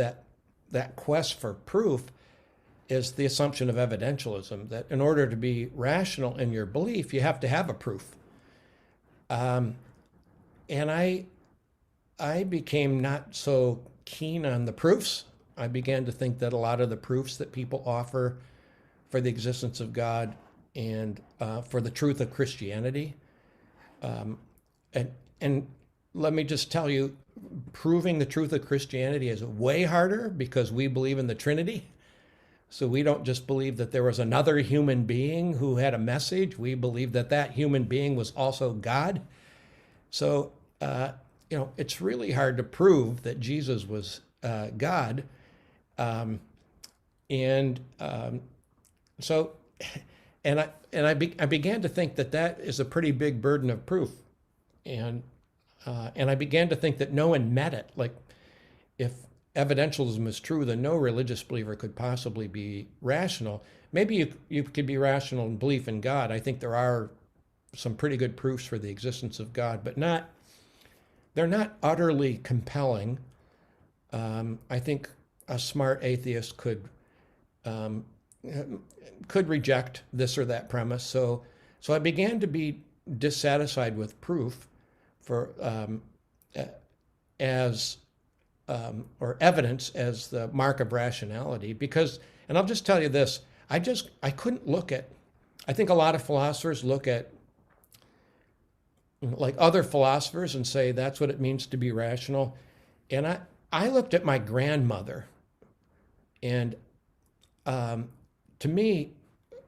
that quest for proof is the assumption of evidentialism, that in order to be rational in your belief, you have to have a proof. And I became not so keen on the proofs. I began to think that a lot of the proofs that people offer for the existence of God and for the truth of Christianity, and let me just tell you, proving the truth of Christianity is way harder because we believe in the Trinity. So we don't just believe that there was another human being who had a message. We believe that human being was also God. So, it's really hard to prove that Jesus was God. I began to think that is a pretty big burden of proof. And I began to think that no one met it. Like, if evidentialism is true, then no religious believer could possibly be rational. Maybe you could be rational in belief in God. I think there are some pretty good proofs for the existence of God, but they're not utterly compelling. I think a smart atheist could reject this or that premise. So I began to be dissatisfied with proof for or evidence as the mark of rationality, because, and I'll just tell you this, I couldn't look at, I think a lot of philosophers look at like other philosophers and say that's what it means to be rational. And I looked at my grandmother, and to me,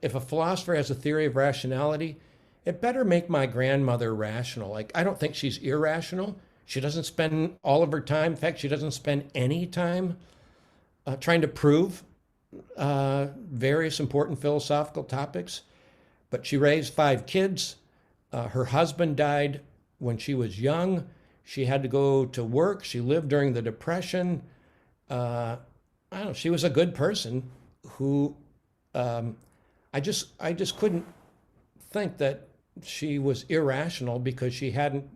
if a philosopher has a theory of rationality, it better make my grandmother rational. Like, I don't think she's irrational. She doesn't spend all of her time, in fact, she doesn't spend any time trying to prove various important philosophical topics. But she raised 5 kids. Her husband died when she was young. She had to go to work. She lived during the Depression. I don't know, she was a good person who I just couldn't think that she was irrational because she hadn't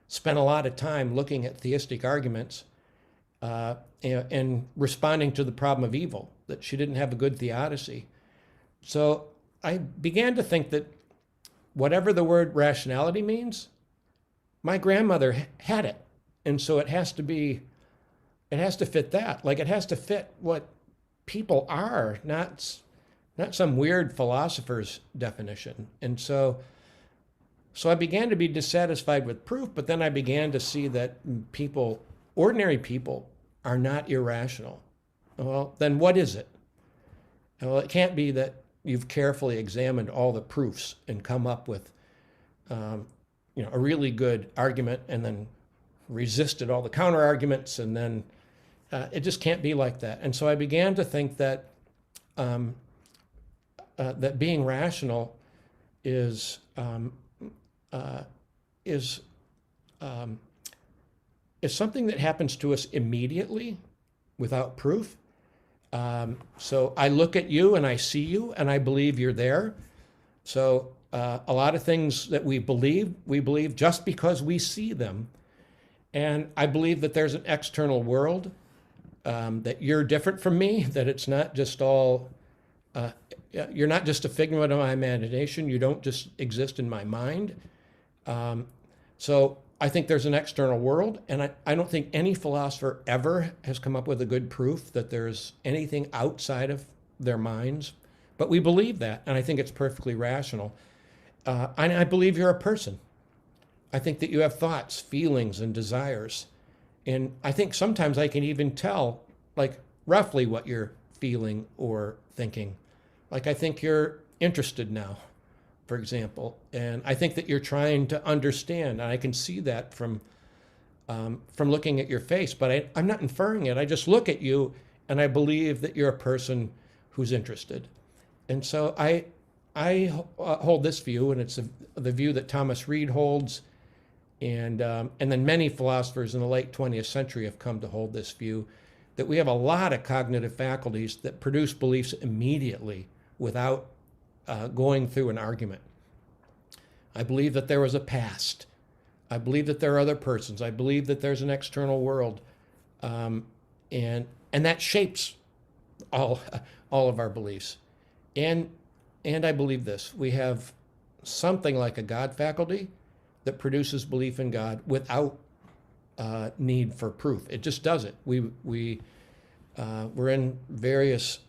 spent a lot of time looking at theistic arguments and responding to the problem of evil, that she didn't have a good theodicy. So I began to think that whatever the word rationality means, my grandmother had it. And so it has to fit that. Like, it has to fit what people are, not some weird philosopher's definition. And so I began to be dissatisfied with proof, but then I began to see that ordinary people, are not irrational. Well, then what is it? Well, it can't be that you've carefully examined all the proofs and come up with, a really good argument and then resisted all the counter arguments, and then it just can't be like that. And so I began to think that that being rational is something that happens to us immediately without proof. So I look at you and I see you and I believe you're there. So a lot of things that we believe just because we see them. And I believe that there's an external world, that you're different from me, that it's not just all, you're not just a figment of my imagination. You don't just exist in my mind. So I think there's an external world, and I don't think any philosopher ever has come up with a good proof that there's anything outside of their minds. But we believe that, and I think it's perfectly rational. And I believe you're a person. I think that you have thoughts, feelings, and desires. And I think sometimes I can even tell, like, roughly what you're feeling or thinking. Like, I think you're interested now, for example. And I think that you're trying to understand. And I can see that from looking at your face. But I'm not inferring it. I just look at you, and I believe that you're a person who's interested. And so I hold this view, and it's the view that Thomas Reid holds. And then many philosophers in the late 20th century have come to hold this view, that we have a lot of cognitive faculties that produce beliefs immediately without going through an argument. I believe that there was a past. I believe that there are other persons. I believe that there's an external world. And that shapes all of our beliefs. And I believe this. We have something like a God faculty that produces belief in God without need for proof. It just does it. We're in various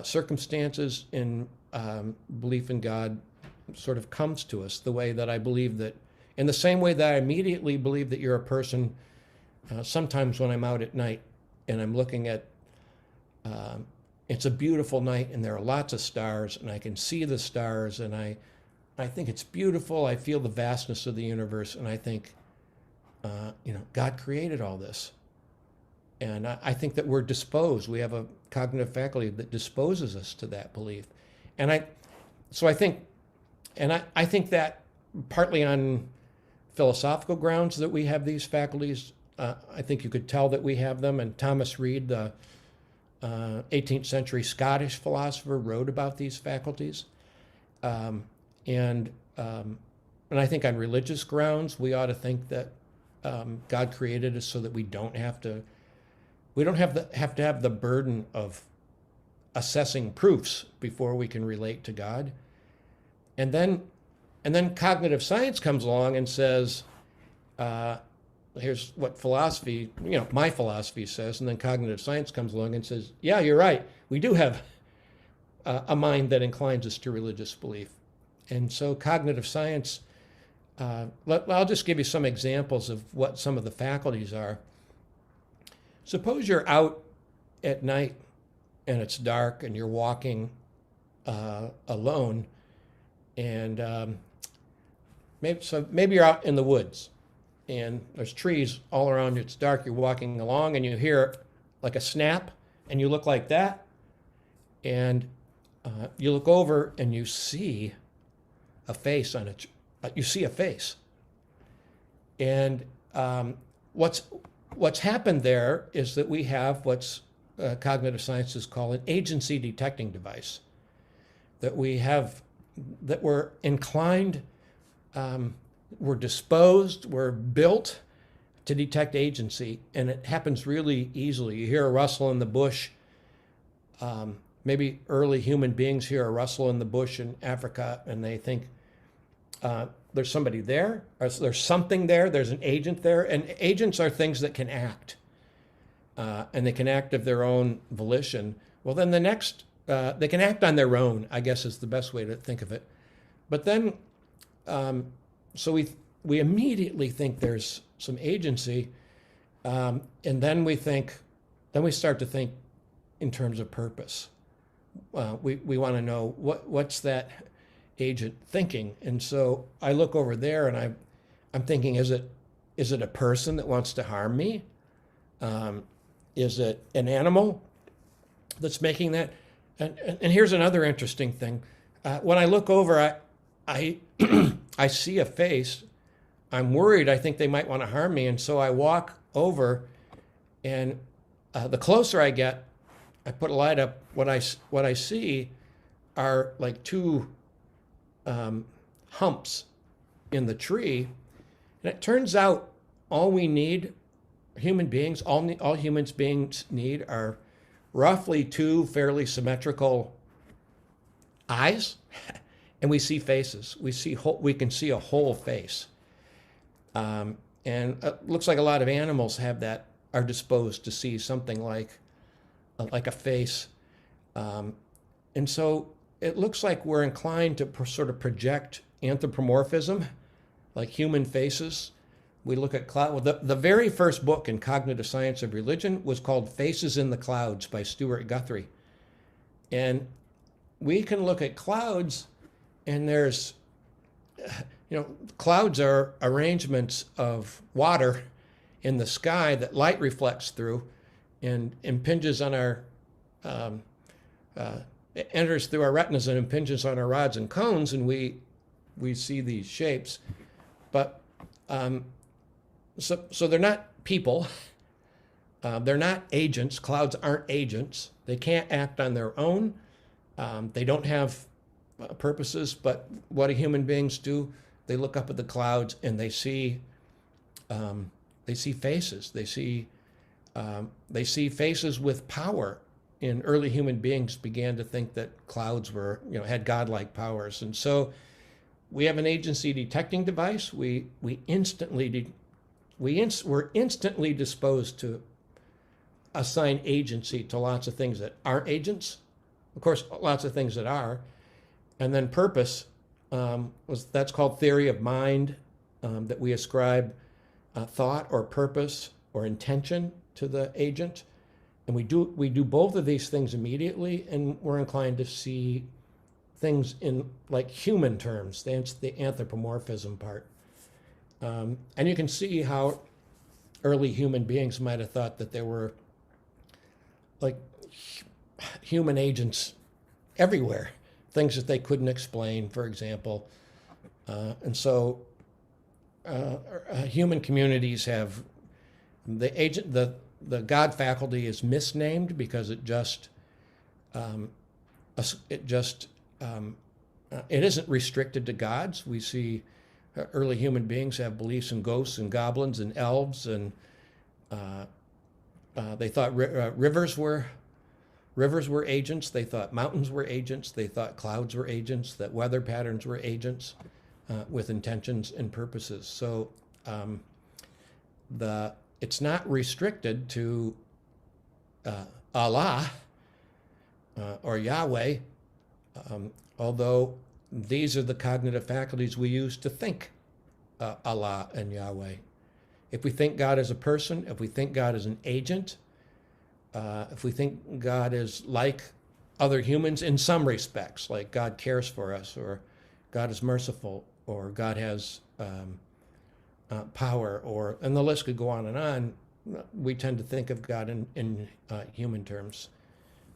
circumstances, and belief in God sort of comes to us the way that I believe that, in the same way that I immediately believe that you're a person. Sometimes when I'm out at night and I'm looking at, it's a beautiful night and there are lots of stars, and I can see the stars, and I think it's beautiful. I feel the vastness of the universe, and I think, God created all this. And I think that we're disposed. We have a cognitive faculty that disposes us to that belief. And I think that partly on philosophical grounds that we have these faculties. I think you could tell that we have them. And Thomas Reid, the 18th century Scottish philosopher, wrote about these faculties. And I think on religious grounds, we ought to think that God created us so that we don't have to have the burden of assessing proofs before we can relate to God. And then cognitive science comes along and says, here's what philosophy, my philosophy says, and then cognitive science comes along and says, yeah, you're right. We do have a mind that inclines us to religious belief. And so cognitive science, I'll just give you some examples of what some of the faculties are. Suppose you're out at night and it's dark and you're walking alone, and maybe you're out in the woods and there's trees all around you. It's dark, you're walking along, and you hear like a snap, and you look like that, and you look over and you see a face on it. You see a face. And what's happened there is that we have what's cognitive scientists call an agency detecting device. That we're inclined, we're disposed, we're built to detect agency, and it happens really easily. You hear a rustle in the bush. Maybe early human beings hear a rustle in the bush in Africa, and they think, there's somebody there, or there's something there, there's an agent there. And agents are things that can act, and they can act of their own volition. Well, then the next, they can act on their own, I guess is the best way to think of it. But then, so we immediately think there's some agency, and then we start to think in terms of purpose. We want to know what's that agent thinking. And so I look over there and I'm thinking, is it a person that wants to harm me? Is it an animal that's making that? And here's another interesting thing. When I look over, I see a face. I'm worried. I think they might want to harm me. And so I walk over, and the closer I get, I put a light up. What I see are like two humps in the tree. And it turns out all we need, human beings, all human beings need are roughly two fairly symmetrical eyes, and we see faces. We can see a whole face. And it looks like a lot of animals have that, are disposed to see something like a face. And so it looks like we're inclined to sort of project anthropomorphism, like human faces. We look at cloud. Well, the very first book in cognitive science of religion was called Faces in the Clouds by Stuart Guthrie. And we can look at clouds, and there's, clouds are arrangements of water in the sky that light reflects through and impinges on our, it enters through our retinas and impinges on our rods and cones, and we see these shapes. But so they're not people. They're not agents. Clouds aren't agents. They can't act on their own. They don't have purposes. But what do human beings do? They look up at the clouds and they see faces. They see faces with power. And early human beings began to think that clouds were, had godlike powers. And so we have an agency detecting device. We're instantly disposed to assign agency to lots of things that aren't agents. Of course, lots of things that are. And then purpose, that's called theory of mind, that we ascribe thought or purpose or intention to the agent. And we do both of these things immediately, and we're inclined to see things in like human terms. That's the anthropomorphism part. And you can see how early human beings might have thought that there were like human agents everywhere, things that they couldn't explain, for example. And so human communities have the God faculty is misnamed because it isn't restricted to gods. We see early human beings have beliefs in ghosts and goblins and elves, and they thought rivers were agents. They thought mountains were agents. They thought clouds were agents. That weather patterns were agents with intentions and purposes. So it's not restricted to Allah or Yahweh, although these are the cognitive faculties we use to think Allah and Yahweh. If we think God is a person, if we think God is an agent, if we think God is like other humans in some respects, like God cares for us, or God is merciful, or God has power, and the list could go on and on, we tend to think of God in human terms.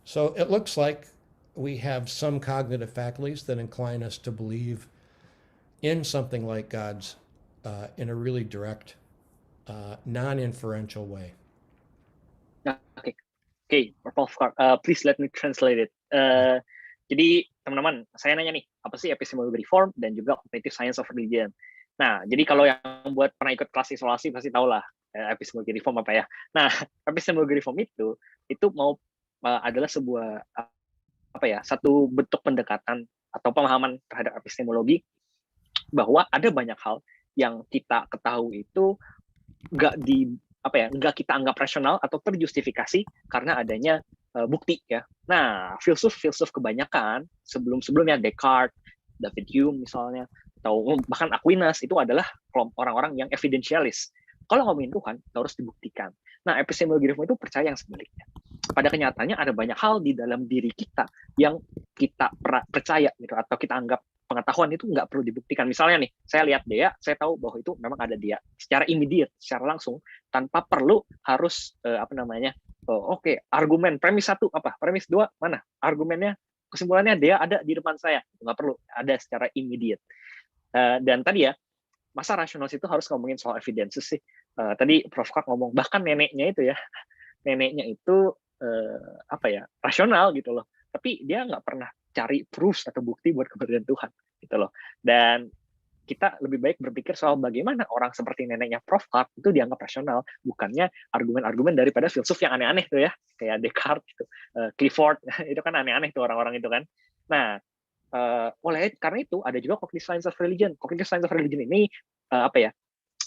So it looks like we have some cognitive faculties that incline us to believe in something like God's in a really direct, non-inferential way. Okay, Prof. Please let me translate it. Jadi teman-teman, saya nanya nih, apa sih epistemologi reform dan juga cognitive science of religion? Nah, jadi kalau yang buat pernah ikut kelas isolasi pasti tahu lah epistemologi reform apa ya. Nah, epistemologi reform itu adalah sebuah satu bentuk pendekatan atau pemahaman terhadap epistemologi bahwa ada banyak hal yang kita ketahui itu nggak kita anggap rasional atau terjustifikasi karena adanya bukti ya. Nah, filsuf kebanyakan sebelumnya Descartes, David Hume misalnya, atau bahkan Aquinas itu adalah orang-orang yang evidentialis. Kalau ngomongin Tuhan harus dibuktikan. Nah, epistemologi reform itu percaya yang sebaliknya. Pada kenyataannya ada banyak hal di dalam diri kita yang kita percaya gitu, atau kita anggap pengetahuan itu nggak perlu dibuktikan. Misalnya nih, saya lihat Dea, saya tahu bahwa itu memang ada dia secara immediate, secara langsung, tanpa perlu harus argumen premis 1 apa, premis 2 mana, argumennya, kesimpulannya Dea ada di depan saya, nggak perlu ada secara immediate. Dan tadi ya, masa rasional itu harus ngomongin soal evidences sih. Tadi Prof. Kak ngomong bahkan neneknya itu rasional gitu loh, tapi dia nggak pernah cari proofs atau bukti buat keberadaan Tuhan gitu loh. Dan kita lebih baik berpikir soal bagaimana orang seperti neneknya Prof. Hart itu dianggap rasional, bukannya argumen-argumen daripada filsuf yang aneh-aneh tuh ya, kayak Descartes gitu, Clifford itu kan aneh-aneh tuh orang-orang itu kan. Nah, Karena itu ada juga cognitive science of religion. Cognitive science of religion ini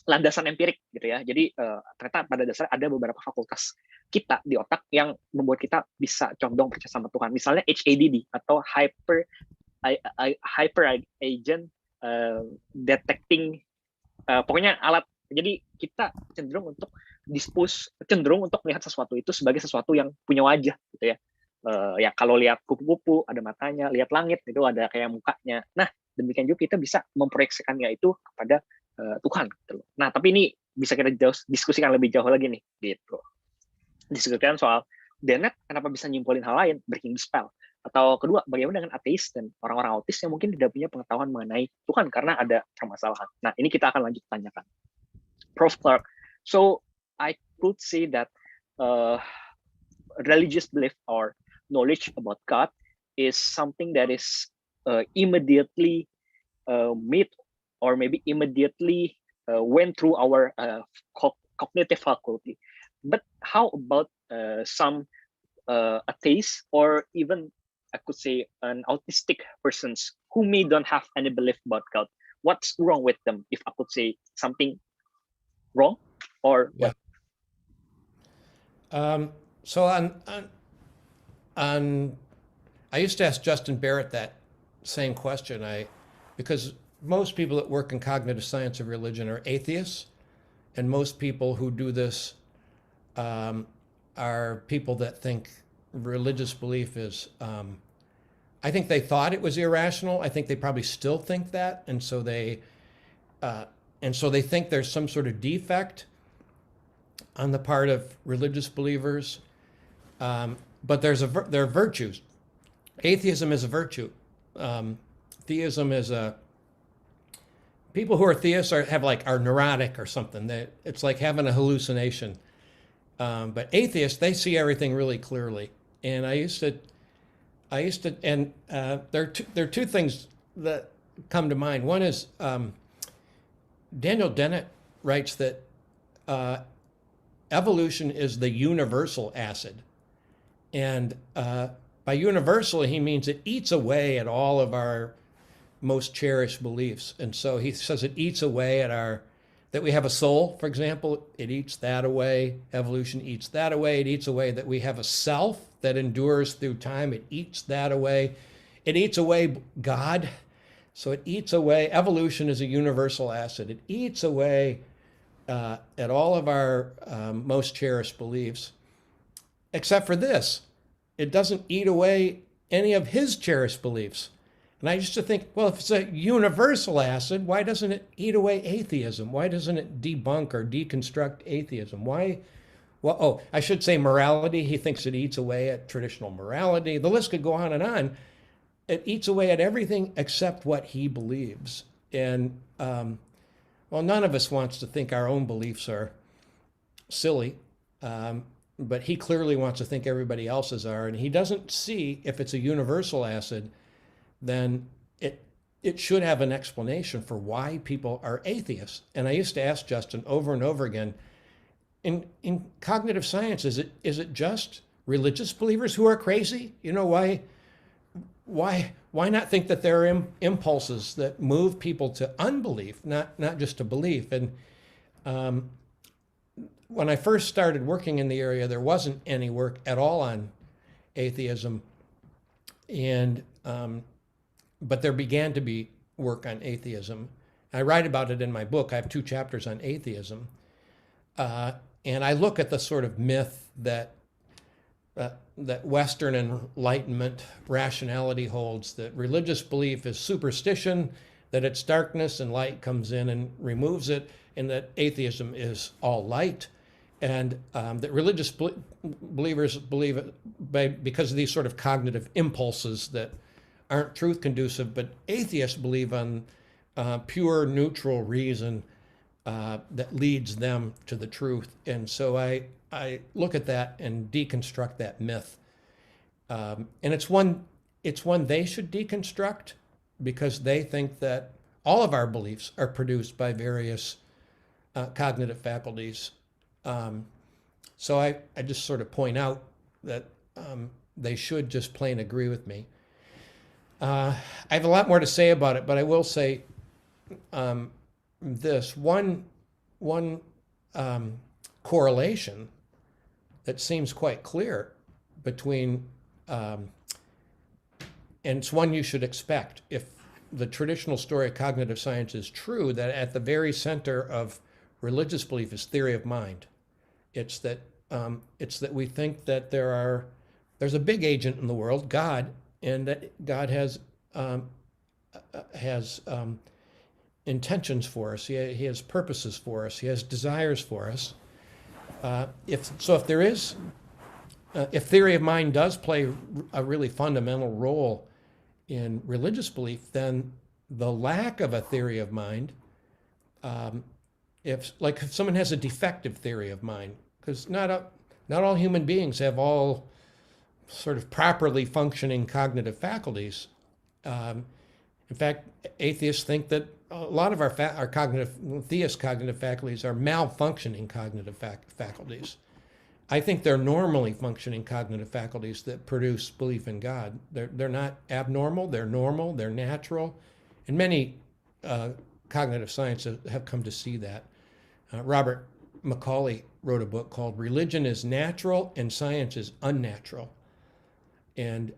landasan empirik gitu ya. Jadi ternyata pada dasarnya ada beberapa fakultas kita di otak yang membuat kita bisa condong percaya sama Tuhan. Misalnya HADD atau hyper agent detecting, pokoknya alat. Jadi kita cenderung untuk melihat sesuatu itu sebagai sesuatu yang punya wajah gitu ya. Ya kalau lihat kupu-kupu ada matanya, lihat langit itu ada kayak mukanya. Nah demikian juga kita bisa memproyeksikannya itu kepada Tuhan gitu loh. Nah tapi ini bisa kita diskusikan lebih jauh lagi nih gitu. Diskusikan soal Dennett kenapa bisa nyimpulin hal lain, breaking the spell. Atau kedua, bagaimana dengan ateis dan orang-orang autis yang mungkin tidak punya pengetahuan mengenai Tuhan karena ada permasalahan. Nah ini kita akan lanjut tanyakan. Prof. Clark, so I could say that religious belief or knowledge about God is something that is immediately made or maybe immediately went through our cognitive faculty. But how about some atheists or even I could say an autistic persons who may don't have any belief about God? What's wrong with them? If I could say something wrong or what? So I used to ask Justin Barrett that same question. Because most people that work in cognitive science of religion are atheists, and most people who do this are people that think religious belief is. I think they thought it was irrational. I think they probably still think that, and so they think there's some sort of defect on the part of religious believers. But there are virtues. Atheism is a virtue. Theism is a. People who are theists are neurotic or something. It's like having a hallucination. But atheists, they see everything really clearly. And there are two things that come to mind. One is Daniel Dennett writes that evolution is the universal acid. And by universal, he means it eats away at all of our most cherished beliefs. And so he says it eats away at that we have a soul, for example, it eats that away. Evolution eats that away. It eats away that we have a self that endures through time. It eats that away. It eats away God. So it eats away. Evolution is a universal acid. It eats away at all of our most cherished beliefs, except for this. It doesn't eat away any of his cherished beliefs. And I used to think, well, if it's a universal acid, why doesn't it eat away atheism? Why doesn't it debunk or deconstruct atheism? Why? Well, I should say morality. He thinks it eats away at traditional morality. The list could go on and on. It eats away at everything except what he believes. And, none of us wants to think our own beliefs are silly. But he clearly wants to think everybody else's are. And he doesn't see if it's a universal acid, then it should have an explanation for why people are atheists. And I used to ask Justin over and over again, in cognitive science, is it just religious believers who are crazy? You know, why not think that there are impulses that move people to unbelief, not just to belief? And when I first started working in the area, there wasn't any work at all on atheism. And but there began to be work on atheism. I write about it in my book. I have 2 chapters on atheism. And I look at the sort of myth that Western Enlightenment rationality holds, that religious belief is superstition, that it's darkness and light comes in and removes it, and that atheism is all light. And that religious believers believe it because of these sort of cognitive impulses that aren't truth conducive, but atheists believe on pure neutral reason that leads them to the truth. And so I look at that and deconstruct that myth. And it's one they should deconstruct, because they think that all of our beliefs are produced by various cognitive faculties. So I just sort of point out that they should just plain agree with me. I have a lot more to say about it, but I will say this one correlation that seems quite clear between, and it's one you should expect if the traditional story of cognitive science is true, that at the very center of religious belief is theory of mind. It's that we think that there's a big agent in the world, God, and that God has intentions for us. He has purposes for us. He has desires for us. If theory of mind does play a really fundamental role in religious belief, then the lack of a theory of mind, if someone has a defective theory of mind, because not all human beings have all sort of properly functioning cognitive faculties. In fact, atheists think that a lot of our theist cognitive faculties are malfunctioning cognitive faculties. I think they're normally functioning cognitive faculties that produce belief in God. They're not abnormal, they're normal, they're natural. And many cognitive scientists have come to see that. Robert Macaulay wrote a book called Religion is Natural and Science is Unnatural. And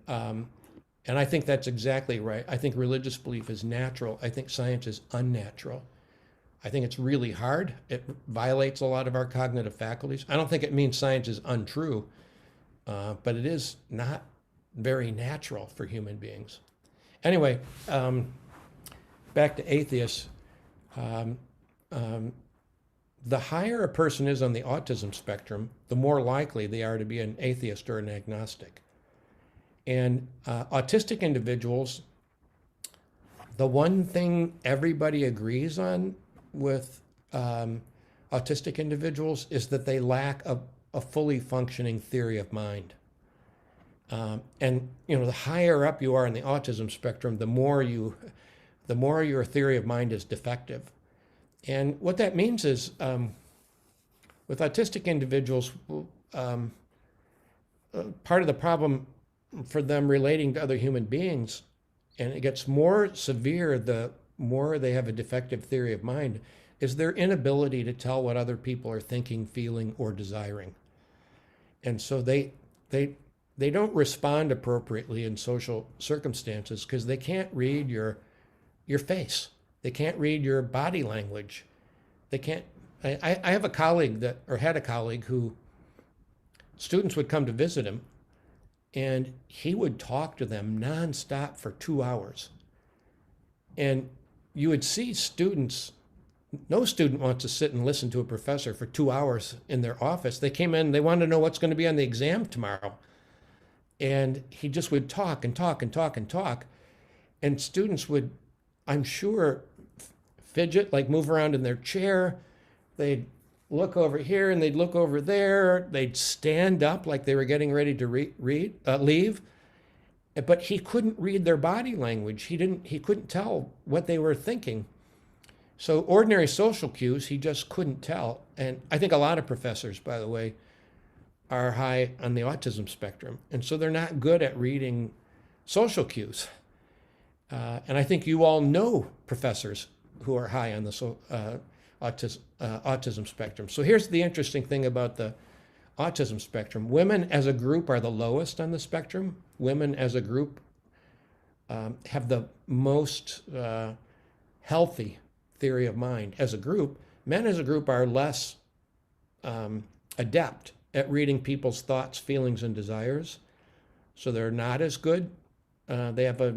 I think that's exactly right. I think religious belief is natural. I think science is unnatural. I think it's really hard. It violates a lot of our cognitive faculties. I don't think it means science is untrue, but it is not very natural for human beings. Anyway, back to atheists. The higher a person is on the autism spectrum, the more likely they are to be an atheist or an agnostic. And autistic individuals, the one thing everybody agrees on with autistic individuals is that they lack a fully functioning theory of mind. And the higher up you are in the autism spectrum, the more your theory of mind is defective. And what that means is, with autistic individuals, part of the problem for them relating to other human beings, and it gets more severe the more they have a defective theory of mind, is their inability to tell what other people are thinking, feeling, or desiring. And so they don't respond appropriately in social circumstances because they can't read your face. They can't read your body language. They can't. I have a colleague had a colleague who students would come to visit him, and he would talk to them nonstop for 2 hours. And you would see students, no student wants to sit and listen to a professor for 2 hours in their office. They came in, they wanted to know what's going to be on the exam tomorrow. And he just would talk and talk and talk and talk. And students would, I'm sure, fidget, like move around in their chair. They'd look over here and they'd look over there. They'd stand up like they were getting ready to leave. But he couldn't read their body language. He couldn't tell what they were thinking. So ordinary social cues, he just couldn't tell. And I think a lot of professors, by the way, are high on the autism spectrum. And so they're not good at reading social cues. And I think you all know professors who are high on the autism spectrum. So here's the interesting thing about the autism spectrum. Women as a group are the lowest on the spectrum. Women as a group have the most healthy theory of mind as a group. Men as a group are less adept at reading people's thoughts, feelings, and desires. So they're not as good. They have a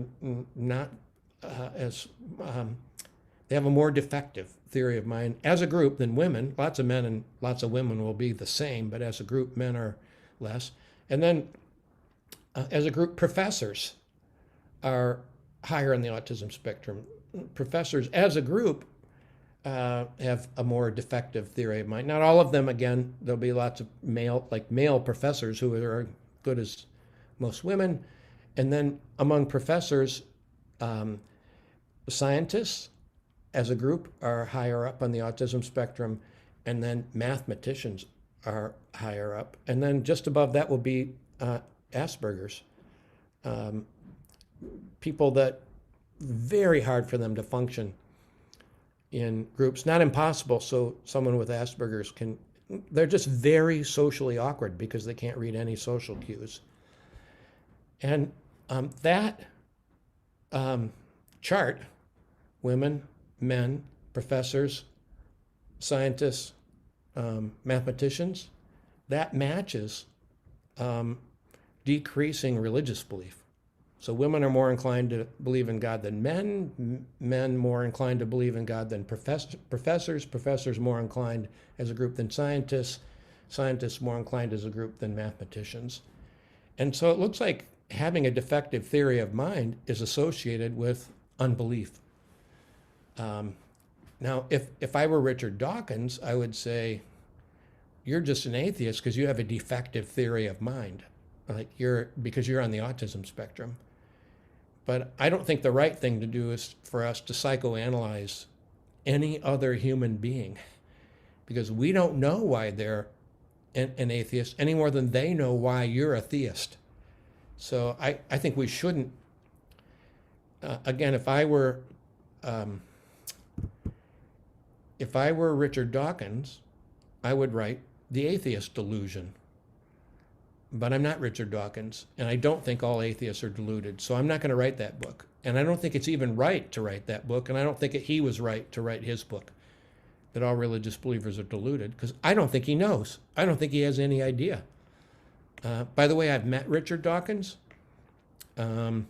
more defective theory of mind as a group than women. Lots of men and lots of women will be the same, but as a group, men are less. And then as a group, professors are higher on the autism spectrum. Professors as a group have a more defective theory of mind. Not all of them, again, there'll be lots of male professors who are good as most women. And then among professors, scientists as a group are higher up on the autism spectrum, and then mathematicians are higher up. And then just above that will be Asperger's. people that very hard for them to function in groups. Not impossible, so someone with Asperger's can, they're just very socially awkward because they can't read any social cues. And that chart, women, men, professors, scientists, mathematicians, that matches decreasing religious belief. So women are more inclined to believe in God than men, men more inclined to believe in God than professors more inclined as a group than scientists, scientists more inclined as a group than mathematicians. And so it looks like having a defective theory of mind is associated with unbelief. Now, if I were Richard Dawkins, I would say, you're just an atheist because you have a defective theory of mind, like because you're on the autism spectrum. But I don't think the right thing to do is for us to psychoanalyze any other human being, because we don't know why they're an atheist any more than they know why you're a theist. So I think we shouldn't, again, if I were Richard Dawkins, I would write The Atheist Delusion. But I'm not Richard Dawkins, and I don't think all atheists are deluded, so I'm not going to write that book. And I don't think it's even right to write that book, and I don't think he was right to write his book, that all religious believers are deluded, because I don't think he knows. I don't think he has any idea. By the way, I've met Richard Dawkins, and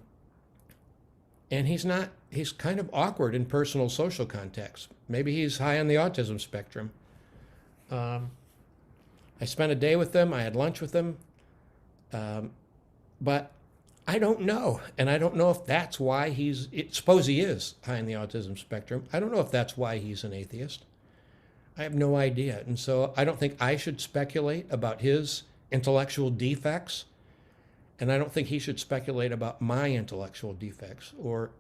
he's kind of awkward in personal social contexts. Maybe he's high on the autism spectrum. I spent a day with him, I had lunch with him, but I don't know. And I don't know if that's why suppose he is high in the autism spectrum. I don't know if that's why he's an atheist. I have no idea. And so I don't think I should speculate about his intellectual defects. And I don't think he should speculate about my intellectual defects or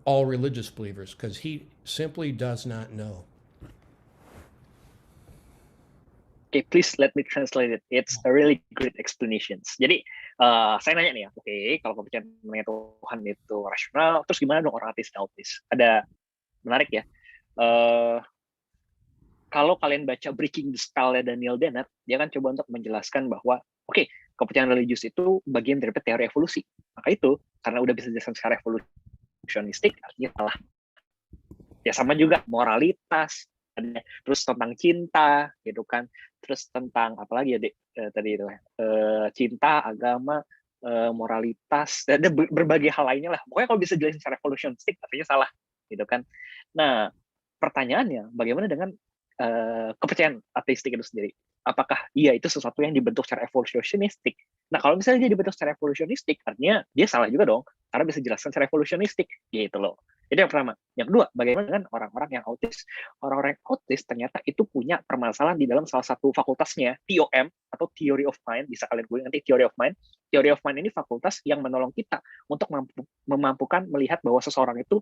all religious believers, because he simply does not know. Okay, please let me translate it. It's a really great explanations. Jadi saya nanya nih ya, oke, kalau kepercayaan mengenai Tuhan itu rasional, terus gimana dong orang ateis dan autis? Ada menarik ya. Kalau kalian baca Breaking the Spell-nya Daniel Dennett, dia kan coba untuk menjelaskan bahwa oke, kepercayaan religius itu bagian dari teori evolusi. Maka itu karena udah bisa dijelaskan secara evolusionistik, artinya salah. Ya sama juga moralitas, terus tentang cinta, gitu kan. Terus tentang apa lagi ya, Dek? Tadi itu cinta, agama, moralitas, dan ada berbagai hal lainnya lah. Pokoknya kalau bisa jelasin secara evolusionistik, artinya salah, gitu kan. Nah, pertanyaannya, bagaimana dengan kepercayaan ateistik itu sendiri? Apakah itu sesuatu yang dibentuk secara evolusionistik? Nah, kalau misalnya dia dibentuk secara evolusionistik, artinya dia salah juga dong, karena bisa dijelaskan secara evolusionistik, gitu loh. Itu yang pertama. Yang kedua, bagaimana dengan orang-orang yang autis? Orang-orang yang autis ternyata itu punya permasalahan di dalam salah satu fakultasnya, TOM atau Theory of Mind. Bisa kalian googling nanti Theory of Mind. Theory of Mind ini fakultas yang menolong kita untuk memampukan melihat bahwa seseorang itu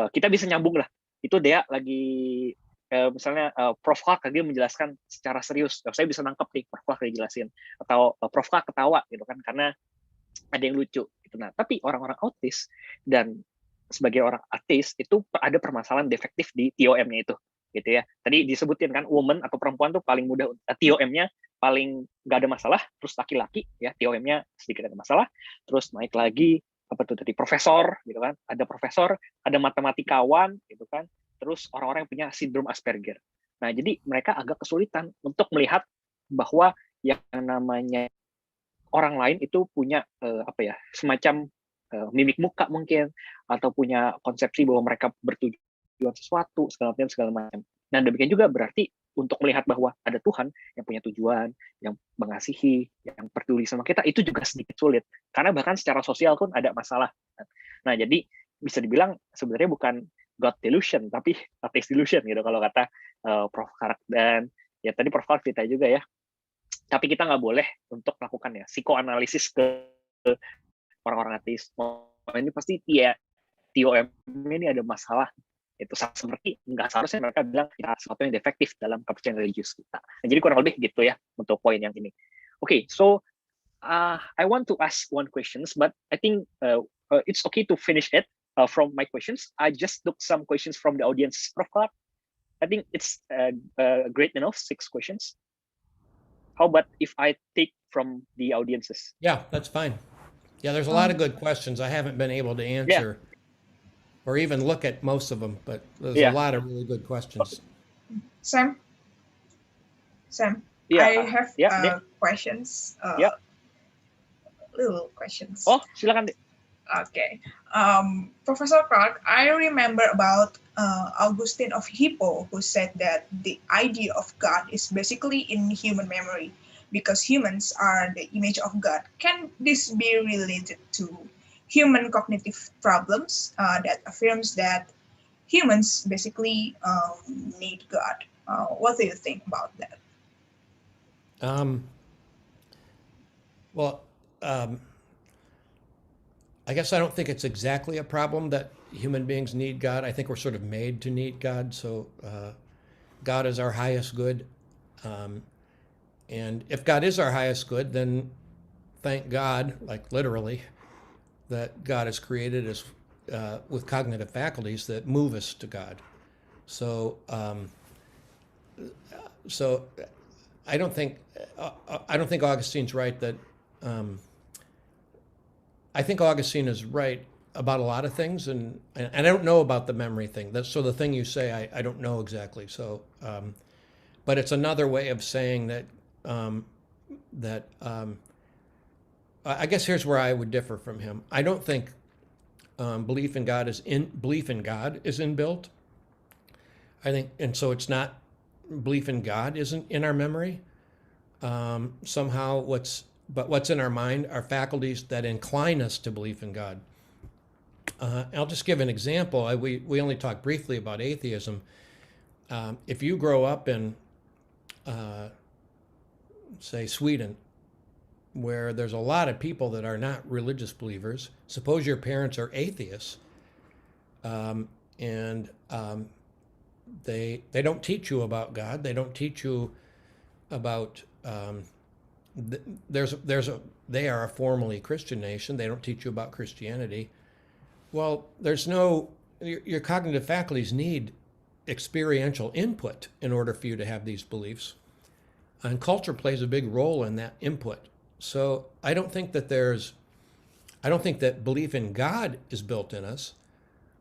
kita bisa nyambung lah. Itu dia lagi misalnya Prof. Clark lagi menjelaskan secara serius, saya bisa nangkep nih Prof. Clark dijelasin, atau Prof. Clark ketawa gitu kan karena ada yang lucu gitu. Nah, tapi orang-orang autis dan sebagai orang ateis itu ada permasalahan defektif di TOM-nya itu gitu ya. Tadi disebutin kan woman atau perempuan tuh paling mudah, TOM-nya paling nggak ada masalah, terus laki-laki ya TOM-nya sedikit ada masalah, terus naik lagi apa tuh tadi profesor gitu kan, ada profesor, ada matematikawan gitu kan, terus orang-orang yang punya sindrom Asperger. Nah, jadi mereka agak kesulitan untuk melihat bahwa yang namanya orang lain itu punya semacam mimik muka mungkin, atau punya konsepsi bahwa mereka bertujuan sesuatu segala macam. Nah, demikian juga berarti untuk melihat bahwa ada Tuhan yang punya tujuan, yang mengasihi, yang peduli sama kita, itu juga sedikit sulit. Karena bahkan secara sosial pun ada masalah. Nah, jadi bisa dibilang sebenarnya bukan God delusion, tapi atheist delusion gitu kalau kata Prof. Clark. Dan ya tadi Prof. Clark cerita juga ya, tapi kita nggak boleh untuk melakukan ya psikoanalisis ke orang-orang ateis. Ini pasti TOM ini ada masalah. Itu seperti nggak seharusnya mereka bilang sesuatu yang defektif dalam kepercayaan religius kita. Nah, jadi kurang lebih gitu ya untuk poin yang ini. Okay, so I want to ask one questions, but I think it's okay to finish it from my questions. I just took some questions from the audience, Prof. Clark. I think it's great enough, 6 questions. How about if I take from the audiences? Yeah, that's fine. Yeah, there's a lot of good questions. I haven't been able to answer or even look at most of them, but there's a lot of really good questions. Sam, I have questions. Little questions. Oh, silakan. Okay. Professor Clark, I remember about Augustine of Hippo, who said that the idea of God is basically in human memory because humans are the image of God. Can this be related to human cognitive problems that affirms that humans basically need God? What do you think about that? Well, I guess I don't think it's exactly a problem that human beings need God. I think we're sort of made to need God. So God is our highest good. And if God is our highest good, then thank God, like literally, that God has created us with cognitive faculties that move us to God. So, I don't think Augustine's right that. I think Augustine is right about a lot of things, and I don't know about the memory thing. So the thing you say, I don't know exactly. So, but it's another way of saying that. I guess here's where I would differ from him. I don't think belief in God is inbuilt. I think, and so it's not belief in God isn't in our memory. Somehow, what's in our mind are faculties that incline us to belief in God. I'll just give an example. We only talked briefly about atheism. If you grow up in, say, Sweden, where there's a lot of people that are not religious believers, suppose your parents are atheists, and they don't teach you about God. They don't teach you about they are a formally Christian nation. They don't teach you about Christianity. Well, your cognitive faculties need experiential input in order for you to have these beliefs. And culture plays a big role in that input. So I don't think that belief in God is built in us,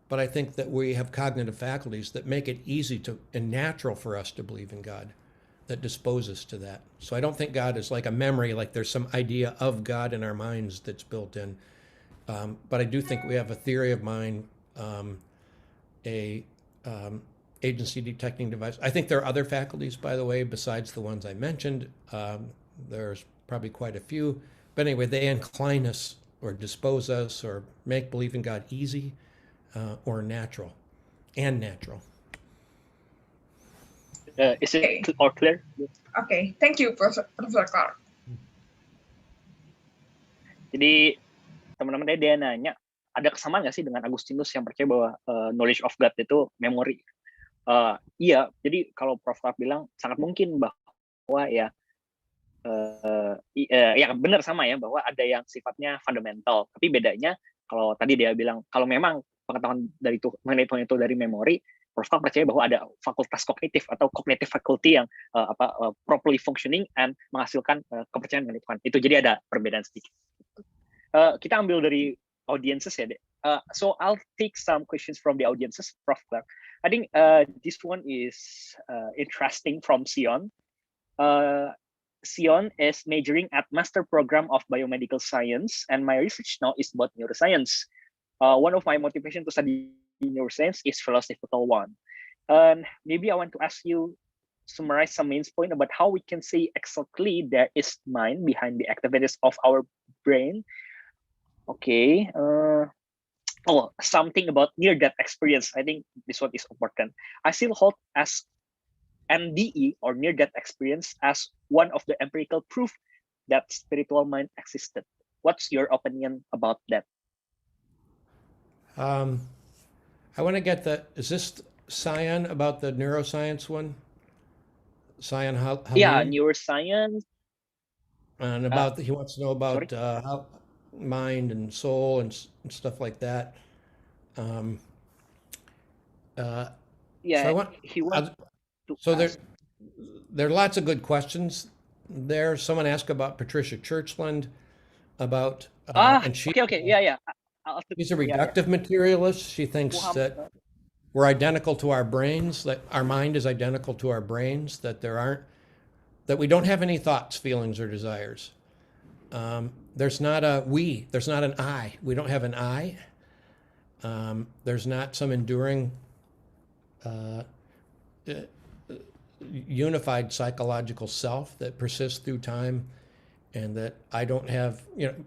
but I think that we have cognitive faculties that make it easy and natural for us to believe in God, that dispose us to that. So I don't think God is like a memory, like there's some idea of God in our minds that's built in. But I do think we have a theory of mind, agency detecting device. I think there are other faculties, by the way, besides the ones I mentioned. There's probably quite a few. But anyway, they incline us or dispose us or make belief in God easy or natural. Is it all clear? Okay, thank you, Professor Clark. Jadi teman-teman dia nanya, ada kesamaan nggak sih dengan Agustinus yang percaya bahwa knowledge of God itu memori? Iya, jadi kalau Prof. Clark bilang sangat mungkin bahwa ya benar sama ya, bahwa ada yang sifatnya fundamental. Tapi bedanya kalau tadi dia bilang kalau memang pengetahuan dari itu mengenai Tuhan itu dari memori, Prof. Clark percaya bahwa ada fakultas kognitif atau cognitive faculty yang properly functioning and menghasilkan kepercayaan mengenai Tuhan. Itu jadi ada perbedaan sedikit. Kita ambil dari audiences ya, deh. So I'll take some questions from the audiences, Prof. Clark. I think this one is interesting from Sion. Sion is majoring at Master Program of Biomedical Science, and my research now is about neuroscience. One of my motivation to study neuroscience is philosophical one. And maybe I want to ask you, summarize some main point about how we can say exactly there is mind behind the activities of our brain. Okay. Something about near-death experience. I think this one is important. I still hold as NDE or near-death experience as one of the empirical proof that spiritual mind existed. What's your opinion about that? I want to get is this Cyan about the neuroscience one? Cyan Yeah, neuroscience. And he wants to know about mind and soul and stuff like that. Yeah, so I want, he wants to so ask. there are lots of good questions there. Someone asked about Patricia Churchland, about, and Okay, yeah. she's a Yeah. reductive materialist. She thinks Muhammad, that we're identical to our brains, that our mind is identical to our brains, that that we don't have any thoughts, feelings, or desires. There's not a we, there's not an I. We don't have an I. There's not some enduring, unified psychological self that persists through time, and that I don't have,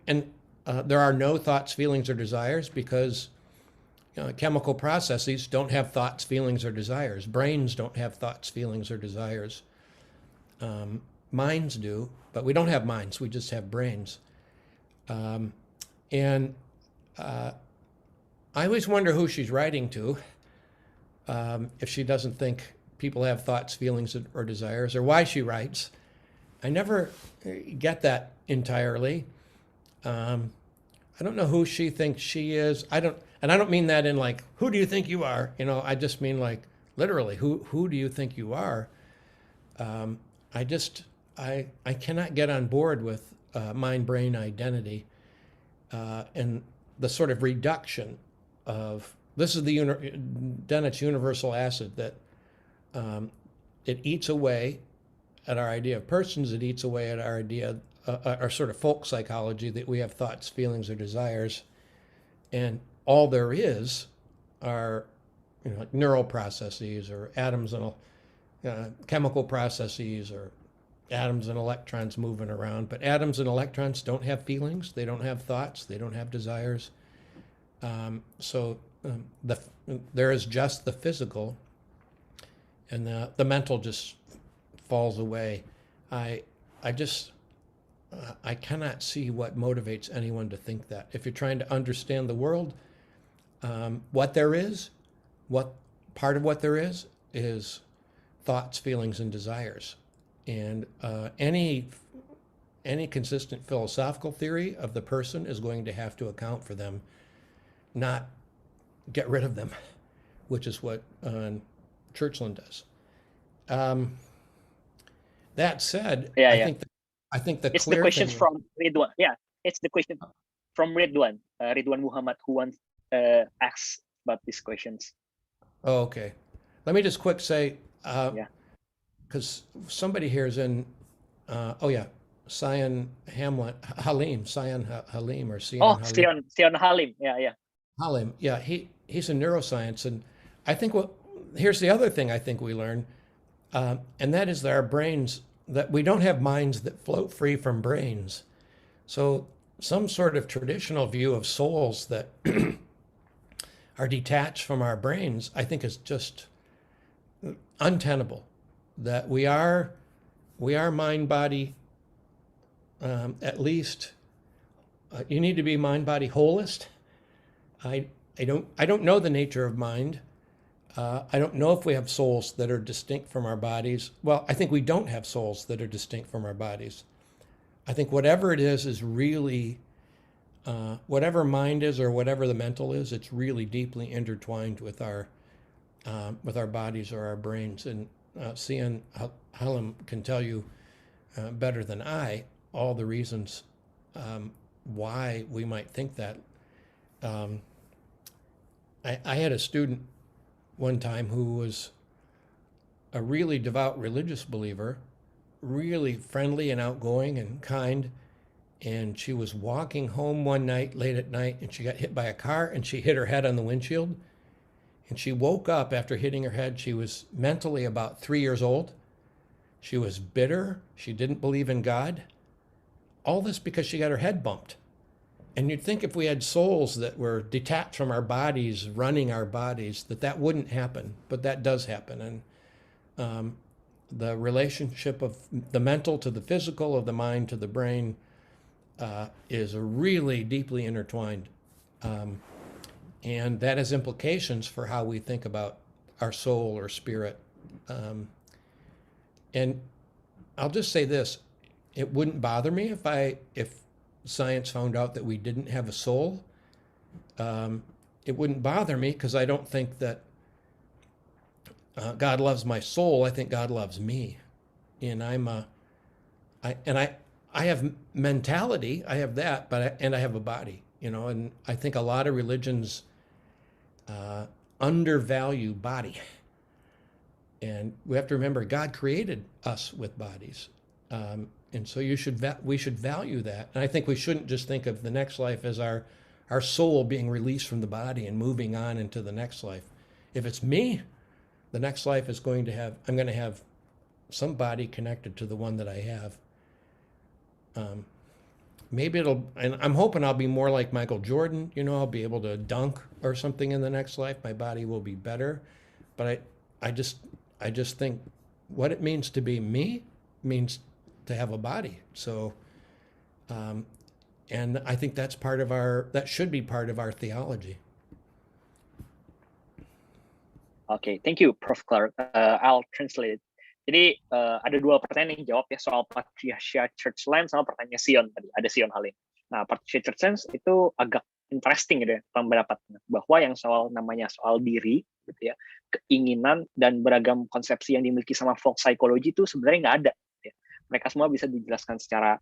and there are no thoughts, feelings, or desires, because chemical processes don't have thoughts, feelings, or desires. Brains don't have thoughts, feelings, or desires. Minds do, but we don't have minds. We just have brains. And I always wonder who she's writing to, if she doesn't think people have thoughts, feelings, or desires, or why she writes. I never get that entirely. I don't know who she thinks she is. And I don't mean that in like, who do you think you are? I just mean like literally, who do you think you are? I cannot get on board with mind-brain identity, and the sort of reduction of, this is Dennett's universal acid, that it eats away at our idea of persons. It eats away at our idea, our sort of folk psychology, that we have thoughts, feelings, or desires, and all there is are, like neural processes, or atoms and chemical processes, or atoms and electrons moving around. But atoms and electrons don't have feelings. They don't have thoughts. They don't have desires. There is just the physical, and the mental just falls away. I cannot see what motivates anyone to think that. If you're trying to understand the world, what part of what there is thoughts, feelings, and desires. And any consistent philosophical theory of the person is going to have to account for them, not get rid of them, which is what Churchland does. That said, I think the it's clear the questions thing, from Ridwan. Yeah, it's the question from Ridwan. Ridwan Muhammad, who wants asks about these questions. Oh, okay. Let me just quick say, Yeah. because somebody here is in, Sion Halim, Sion Halim, or Sion Oh, Halim. Sion Halim. Yeah. Halim, yeah, he's in neuroscience, and I think here's the other thing I think we learn, and that is that our brains, that we don't have minds that float free from brains. So some sort of traditional view of souls that are detached from our brains, I think, is just untenable. That we are mind body, at least. You need to be mind body holist. I don't know the nature of mind. I don't know if we have souls that are distinct from our bodies. Well, I think we don't have souls that are distinct from our bodies. I think whatever it is really, whatever mind is, or whatever the mental is, it's really deeply intertwined with our bodies or our brains. And Sion Halim can tell you better than I all the reasons why we might think that. I had a student one time who was a really devout religious believer, really friendly and outgoing and kind. And she was walking home one night, late at night, and she got hit by a car, and she hit her head on the windshield. And she woke up after hitting her head. She was mentally about 3 years old. She was bitter. She didn't believe in God. All this because she got her head bumped. And you'd think if we had souls that were detached from our bodies, running our bodies, that wouldn't happen. But that does happen. And the relationship of the mental to the physical, of the mind to the brain, is really deeply intertwined. And that has implications for how we think about our soul or spirit. And I'll just say this: it wouldn't bother me if science found out that we didn't have a soul, it wouldn't bother me, because I don't think that God loves my soul. I think God loves me, and I have mentality. I have that, but I have a body, and I think a lot of religions undervalue body. And we have to remember, God created us with bodies. And so we should value that. And I think we shouldn't just think of the next life as our soul being released from the body and moving on into the next life. If it's me, the next life is I'm going to have some body connected to the one that I have. Maybe and I'm hoping I'll be more like Michael Jordan. I'll be able to dunk or something in the next life. My body will be better. But I just think what it means to be me means to have a body. So, and I think that should be part of our theology. Okay, thank you, Prof. Clark. I'll translate. Jadi ada dua pertanyaan yang jawab ya, soal Patricia Churchland sama pertanyaan Sion tadi. Ada Sion Halim. Nah, Patricia Churchland itu agak interesting gitu ya, pendapatnya, bahwa yang namanya soal diri gitu ya, keinginan dan beragam konsepsi yang dimiliki sama folk psychology itu sebenarnya nggak ada. Ya. Mereka semua bisa dijelaskan secara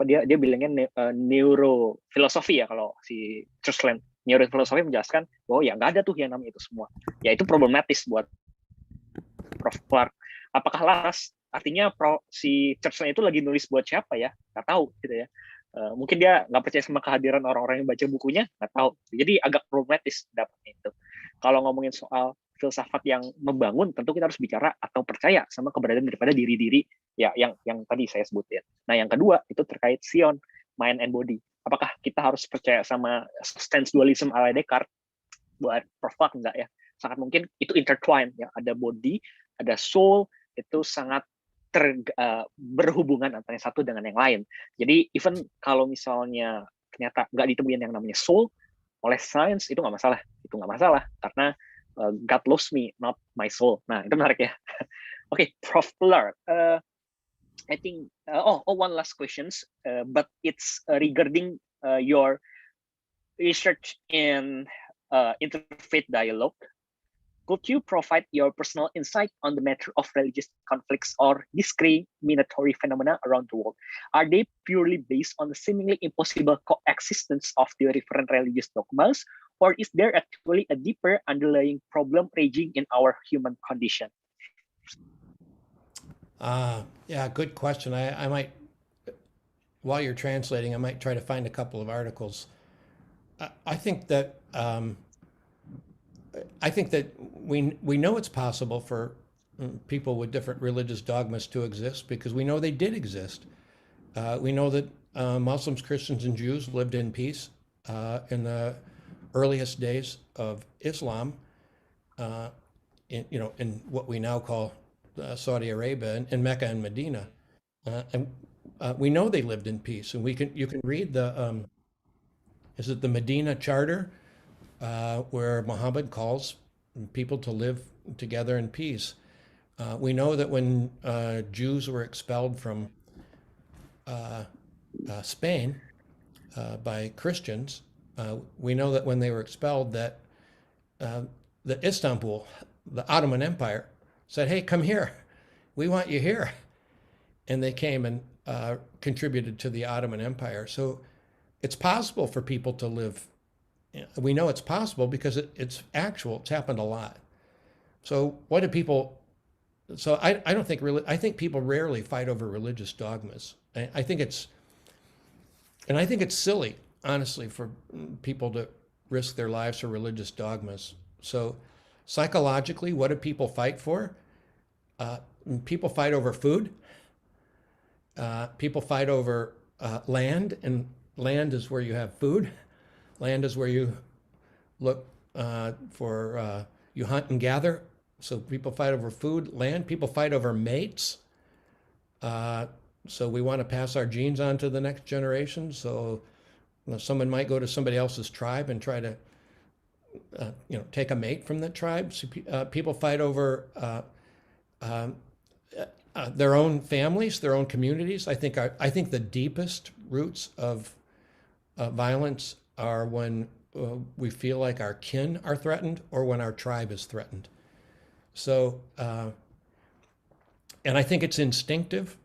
dia bilangnya neurofilosofi ya, kalau si Churchland. Neurofilosofi menjelaskan bahwa ya nggak ada tuh yang namanya itu semua. Ya itu problematis buat Prof. Clark. Apakah laras? Artinya si Churchland itu lagi nulis buat siapa ya? Nggak tahu gitu ya. Mungkin dia nggak percaya sama kehadiran orang-orang yang baca bukunya, nggak tahu. Jadi agak problematis dapatnya itu. Kalau ngomongin soal filsafat yang membangun, tentu kita harus bicara atau percaya sama keberadaan daripada diri-diri ya yang tadi saya sebutin. Nah yang kedua itu terkait Sion, mind and body. Apakah kita harus percaya sama substance dualism ala Descartes? Buat Prof. Clark enggak ya? Sangat mungkin itu intertwine ya. Ada body, ada soul, itu sangat berhubungan antara satu dengan yang lain. Jadi even kalau misalnya ternyata nggak ditemuin yang namanya soul oleh science, itu nggak masalah. Itu nggak masalah karena God loves me, not my soul. Nah itu menarik ya. Oke, Prof. Clark. I think one last questions, but it's regarding your research in interfaith dialogue. Could you provide your personal insight on the matter of religious conflicts or discriminatory phenomena around the world? Are they purely based on the seemingly impossible coexistence of the different religious dogmas, or is there actually a deeper underlying problem raging in our human condition? Yeah, good question. I might, while you're translating, I might try to find a couple of articles. I think that we know it's possible for people with different religious dogmas to exist because we know they did exist. We know that Muslims, Christians, and Jews lived in peace in the earliest days of Islam. In what we now call Saudi Arabia, in Mecca and Medina, and we know they lived in peace. And you can read the Medina Charter, where Muhammad calls people to live together in peace. We know that when Jews were expelled from Spain by Christians, we know that when they were expelled, that Istanbul, the Ottoman Empire, said, "Hey, come here. We want you here." And they came and contributed to the Ottoman Empire. So it's possible for people to live. We know it's possible because it's actual. It's happened a lot. So what do people? So I don't think really. I think people rarely fight over religious dogmas. I think it's silly, honestly, for people to risk their lives for religious dogmas. So psychologically, what do people fight for? People fight over food. People fight over land, and land is where you have food. Land is where you look for, you hunt and gather. So people fight over food, land. People fight over mates. So we want to pass our genes on to the next generation. So someone might go to somebody else's tribe and try to, take a mate from that tribe. So people fight over their own families, their own communities. I think the deepest roots of violence are when we feel like our kin are threatened or when our tribe is threatened. So, and I think it's instinctive.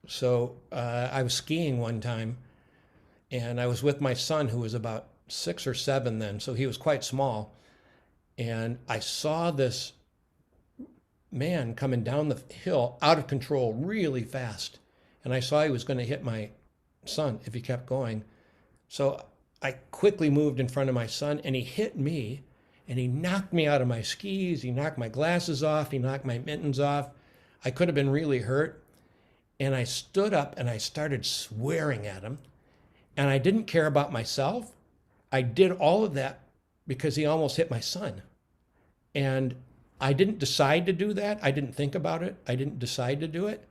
So I was skiing one time, and I was with my son, who was about 6 or 7 then, so he was quite small. And I saw this man coming down the hill out of control really fast. And I saw he was going to hit my son if he kept going. So I quickly moved in front of my son, and he hit me, and he knocked me out of my skis. He knocked my glasses off. He knocked my mittens off. I could have been really hurt. And I stood up and I started swearing at him. And I didn't care about myself. I did all of that because he almost hit my son. And I didn't decide to do that. I didn't think about it. I didn't decide to do it.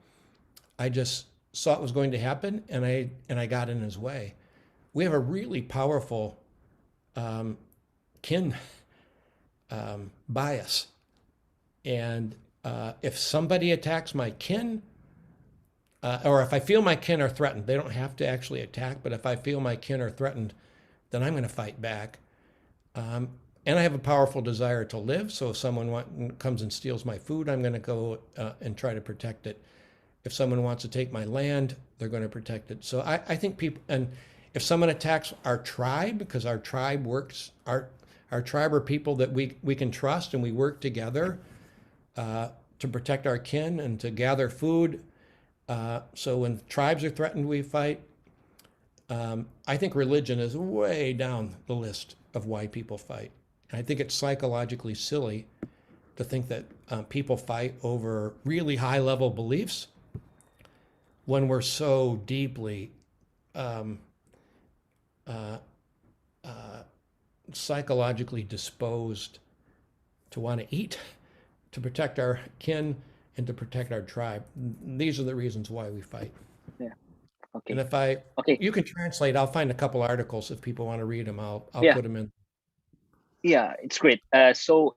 I just saw it was going to happen, and I got in his way. We have a really powerful kin bias. And if somebody attacks my kin, or if I feel my kin are threatened, they don't have to actually attack, but if I feel my kin are threatened, then I'm going to fight back. And I have a powerful desire to live. So if someone comes and steals my food, I'm going to go and try to protect it. If someone wants to take my land, they're going to protect it. So I think people, and if someone attacks our tribe, because our tribe works, our tribe are people that we can trust, and we work together to protect our kin and to gather food. So when tribes are threatened, we fight. I think religion is way down the list of why people fight. I think it's psychologically silly to think that people fight over really high level beliefs when we're so deeply psychologically disposed to want to eat, to protect our kin, and to protect our tribe. These are the reasons why we fight. Yeah. Okay. And if you can translate, I'll find a couple articles if people want to read them. I'll put them in. Yeah, it's great. So,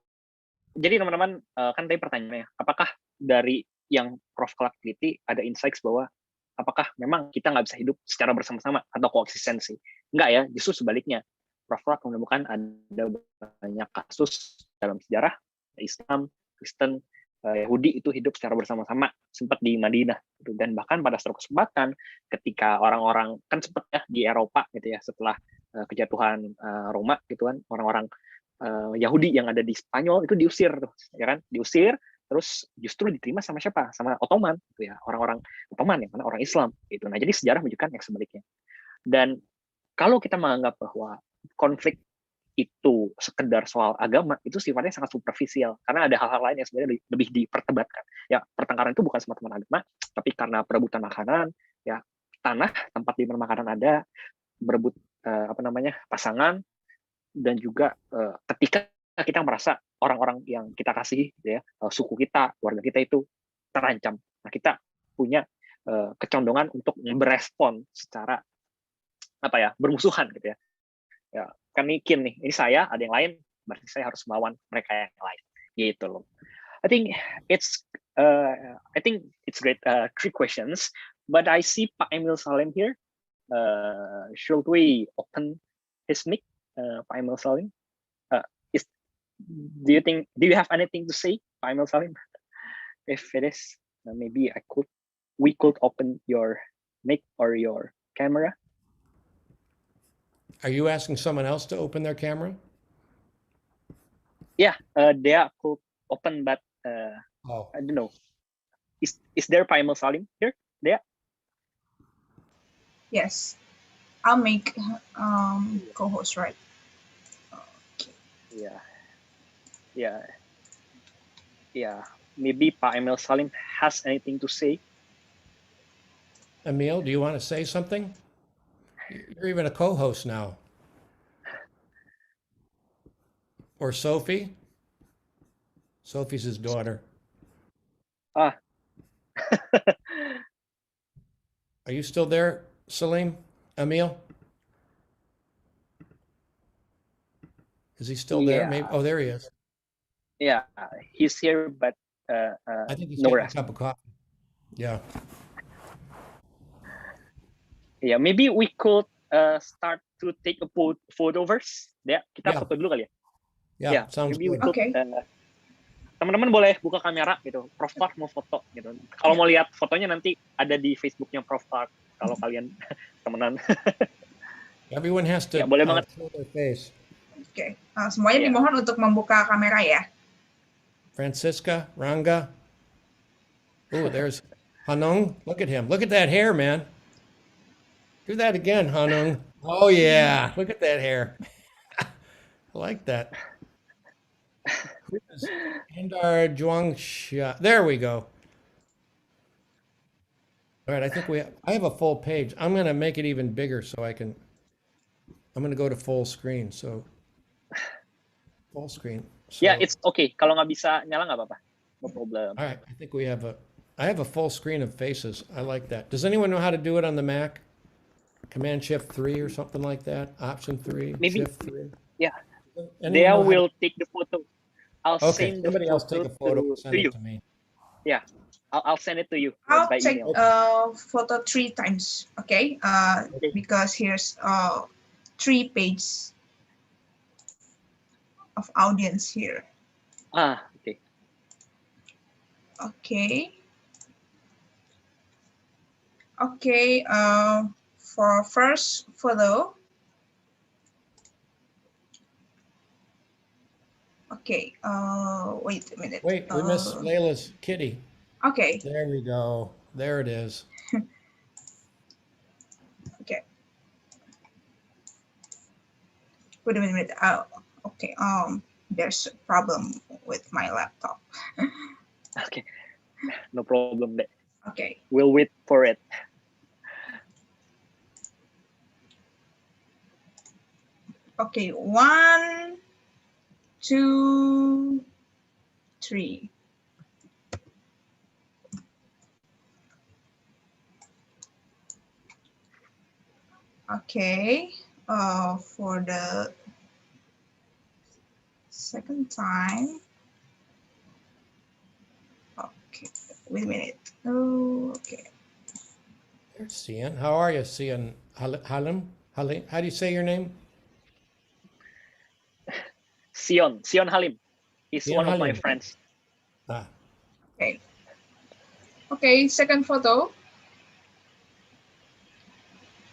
jadi teman-teman, kan tadi pertanyaannya, apakah dari yang Prof Clark teliti ada insights bahwa apakah memang kita nggak bisa hidup secara bersama-sama atau koeksistensi? Enggak ya, justru sebaliknya. Prof Clark menemukan ada banyak kasus dalam sejarah Islam, Kristen, Yahudi itu hidup secara bersama-sama, sempat di Madinah. Dan bahkan pada suatu kesempatan ketika orang-orang, kan sempat ya di Eropa gitu ya, setelah kejatuhan Roma gitu kan, orang-orang Yahudi yang ada di Spanyol itu diusir tuh, ya kan? Diusir, terus justru diterima sama siapa? Sama Ottoman gitu ya, orang-orang Ottoman yang mana orang Islam gitu. Nah, jadi sejarah menunjukkan yang sebaliknya. Dan kalau kita menganggap bahwa konflik itu sekedar soal agama, itu sifatnya sangat superficial karena ada hal-hal lain yang sebenarnya lebih diperdebatkan. Ya, pertengkaran itu bukan semata-mata agama, tapi karena perebutan makanan, ya tanah tempat di mana makanan ada, berebut pasangan, dan juga ketika kita merasa orang-orang yang kita kasih, gitu ya, suku kita, keluarga kita itu terancam. Nah, kita punya kecondongan untuk berespon secara bermusuhan gitu ya. Ya, kan mungkin nih, ini saya, ada yang lain, berarti saya harus melawan mereka yang lain, gitu loh. I think it's great. 3 questions, but I see Pak Emil Salim here. Should we open his mic, Pak Emil Salim? Do you have anything to say, Pak Emil Salim? If it is, maybe we could open your mic or your camera. Are you asking someone else to open their camera? Yeah, they could open, but I don't know. Is there Pak Emil Salim here? There? Yes, I'll make co-host, right? Okay. Yeah. Maybe Pak Emil Salim has anything to say. Emil, do you want to say something? You're even a co-host now. Or Sophie? Sophie's his daughter. Ah. Are you still there, Salim? Emil? Is he still there? Maybe. Oh, there he is. Yeah, he's here, but I think he's no getting rest. a cup of coffee. Yeah. Yeah, maybe we could start to take a photo first. Ya, kita Yeah. foto dulu kali ya. Yeah. Yeah, Sounds maybe we good. could. Okay. Teman-teman boleh buka kamera gitu. Prof Clark mau foto gitu. Kalau mau lihat fotonya nanti ada di Facebooknya Prof Clark. Kalau kalian temenan. Everyone has to Ya, boleh banget. show their face. Oke. Semuanya Iya. dimohon untuk membuka kamera ya. Francisca, Ranga. Oh, there's Hanung. Look at him. Look at that hair, man. Do that again, Hanung. Oh, yeah. Look at that hair. I like that. Who is Endar Zhuangxia? There we go. All right, I have a full page. I'm going to make it even bigger so I'm going to go to full screen. So full screen. So, Yeah, it's okay. Kalau nggak bisa nyala nggak apa-apa. No problem. all right, I have a full screen of faces. I like that. Does anyone know how to do it on the Mac? Command Shift 3 or something like that? Option 3, Maybe. Shift 3. Yeah. Anyone They know how to- will take the photo. I'll Okay, send the somebody else take a photo and send to it you. to me. Yeah, I'll send it to you I'll by take email. photo 3 times. Okay. Okay. Because here's 3 pages of audience here. Okay. Okay. Okay. For first photo. Okay. Wait a minute. Wait, we missed Layla's kitty. Okay. There we go. There it is. Okay. Wait a minute. Okay. There's a problem with my laptop. Okay. No problem. Okay. We'll wait for it. Okay. 1, 2, 3. Okay. For the second time. Okay. Wait a minute. Oh, okay. There's Cian. How are you, Cian Halim? How do you say your name? Sion Halim. He's Sion one of my Halim. friends. Ah, Okay. Okay, second photo.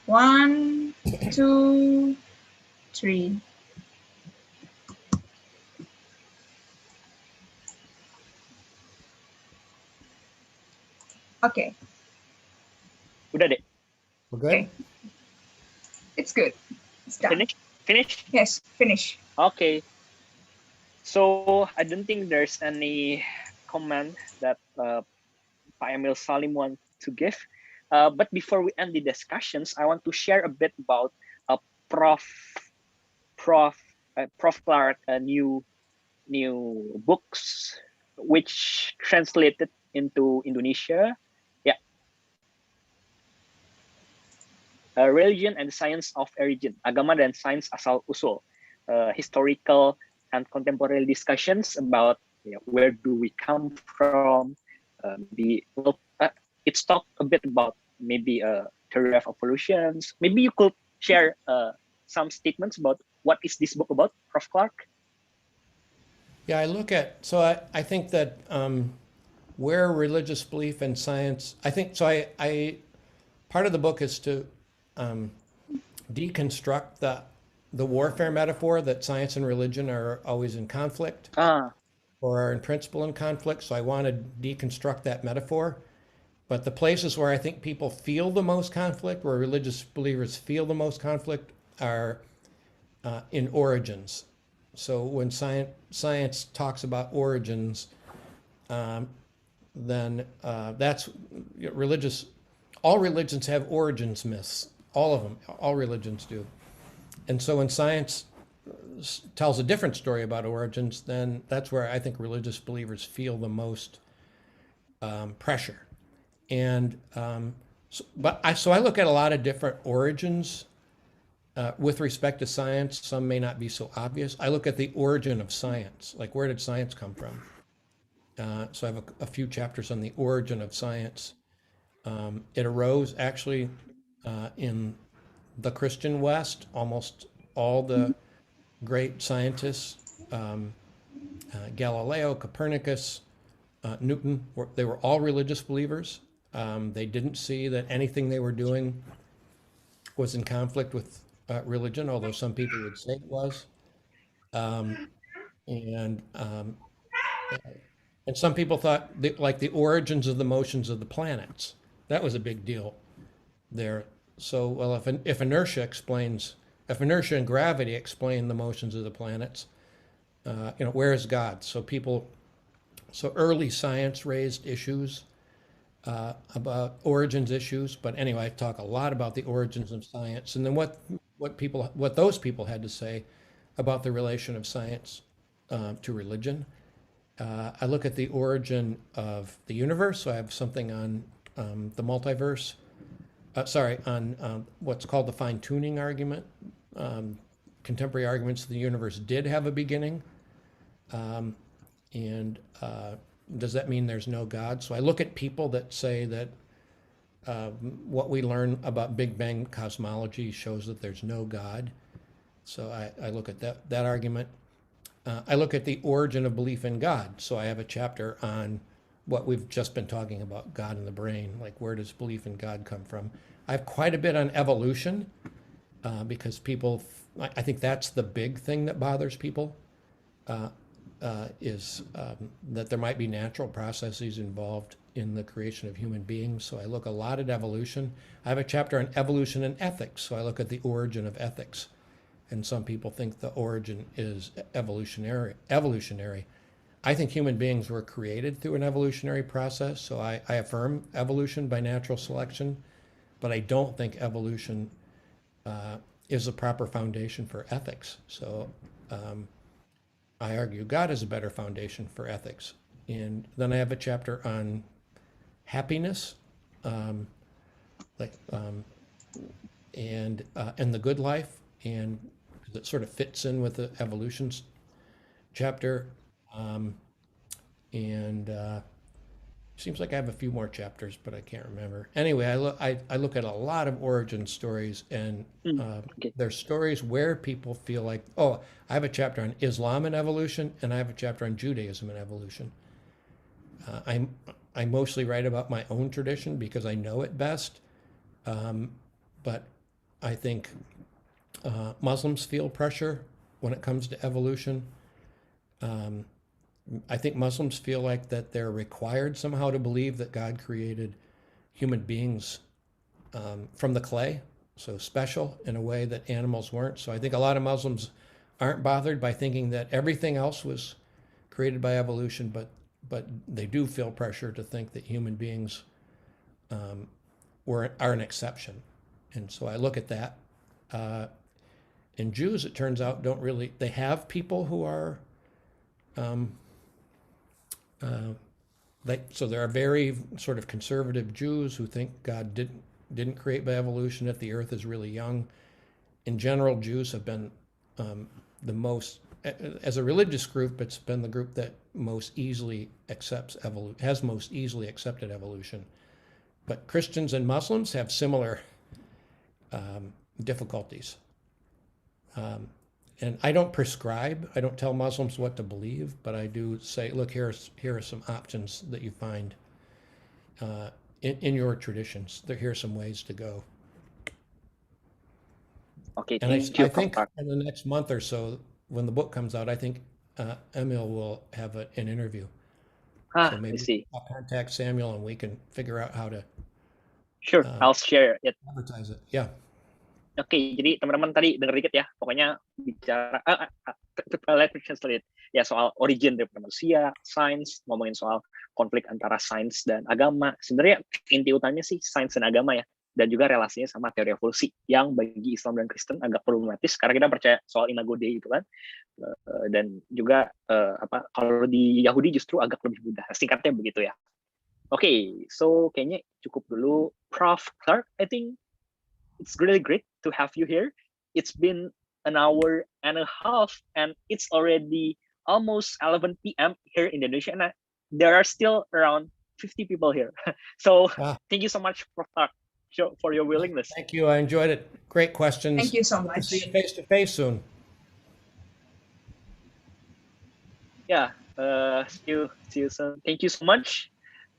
1, 2, 3. Okay. Udah deh. we're good? Okay. It's good. It's done. Finish? Yes, finish. Okay. So I don't think there's any comment that Pak Emil Salim want to give. But before we end the discussions, I want to share a bit about Prof Clark new books which translated into Indonesia. Yeah. Religion and Science of Origin, Agama dan Sains Asal Usul, historical and contemporary discussions about where do we come from. It's talked a bit about maybe theory of evolutions. Maybe you could share some statements about what is this book about, Prof. Clark? Yeah, I think that where religious belief and science, I think, so I part of the book is to deconstruct the warfare metaphor that science and religion are always in conflict or are in principle in conflict. So I want to deconstruct that metaphor. But the places where I think people feel the most conflict, where religious believers feel the most conflict, are in origins. So when science talks about origins, then that's religious. All religions have origins myths. All of them. All religions do. And so when science tells a different story about origins, then that's where I think religious believers feel the most pressure. And so I look at a lot of different origins with respect to science. Some may not be so obvious. I look at the origin of science, like where did science come from? So I have a few chapters on the origin of science. It arose actually in the Christian West. Almost all the great scientists, Galileo, Copernicus, Newton, they were all religious believers. They didn't see that anything they were doing was in conflict with religion, although some people would say it was. And some people thought like the origins of the motions of the planets. That was a big deal there. So, well, if inertia and gravity explain the motions of the planets, where is God? So early science raised issues about origins issues. But anyway, I talk a lot about the origins of science, and then what those people had to say about the relation of science to religion. I look at the origin of the universe. So I have something on the multiverse. On what's called the fine-tuning argument. Contemporary arguments the universe did have a beginning. And does that mean there's no God? So I look at people that say that what we learn about Big Bang cosmology shows that there's no God. So I look at that argument. I look at the origin of belief in God. So I have a chapter on what we've just been talking about, God in the brain, like where does belief in God come from? I have quite a bit on evolution because I think that's the big thing that bothers people, is that there might be natural processes involved in the creation of human beings. So I look a lot at evolution. I have a chapter on evolution and ethics. So I look at the origin of ethics. And some people think the origin is evolutionary. I think human beings were created through an evolutionary process, so I affirm evolution by natural selection, but I don't think evolution is a proper foundation for ethics. So I argue God is a better foundation for ethics. And then I have a chapter on happiness, and the good life, and it sort of fits in with the evolution chapter. Seems like I have a few more chapters, but I can't remember. Anyway, I look at a lot of origin stories, and there's stories where people feel like, I have a chapter on Islam and evolution, and I have a chapter on Judaism and evolution. I mostly write about my own tradition because I know it best, but I think Muslims feel pressure when it comes to evolution. I think Muslims feel like that they're required somehow to believe that God created human beings from the clay, so special in a way that animals weren't. So I think a lot of Muslims aren't bothered by thinking that everything else was created by evolution, but they do feel pressure to think that human beings are an exception. And so I look at that. And Jews, it turns out, they have people who are, so there are very sort of conservative Jews who think God didn't create by evolution, that the earth is really young. In general, Jews have been the most, as a religious group, it's been the group that most easily has most easily accepted evolution. But Christians and Muslims have similar difficulties. And I don't prescribe, I don't tell Muslims what to believe, but I do say, look, here are some options that you find in your traditions. Here are some ways to go. Okay, and I think in the next month or so, when the book comes out, I think Emil will have an interview. So maybe I'll contact Samuel and we can figure out how to. Sure, I'll share it. Advertise it, yeah. Oke, jadi teman-teman tadi denger dikit ya, pokoknya bicara, let me translate it. Ya, soal origin dari manusia, sains, ngomongin soal konflik antara sains dan agama. Sebenarnya inti utamanya sih sains dan agama ya, dan juga relasinya sama teori evolusi, yang bagi Islam dan Kristen agak problematis, karena kita percaya soal imago Dei itu kan, dan juga kalau di Yahudi justru agak lebih mudah. Singkatnya begitu ya. Oke, so kayaknya cukup dulu. Prof. Clark, I think it's really great to have you here. It's been an hour and a half, and it's already almost 11 p.m. here in Indonesia, and there are still around 50 people here. So Ah. thank you so much, Prof. Clark, for your willingness. Thank you. I enjoyed it. Great questions. Thank you so Hope to much. see you face to face soon. Ya, see you soon. Thank you so much.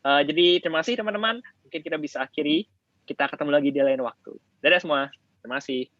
Jadi terima kasih teman-teman. Mungkin kita bisa akhiri. Kita ketemu lagi di lain waktu. Dadah semua. Terima kasih.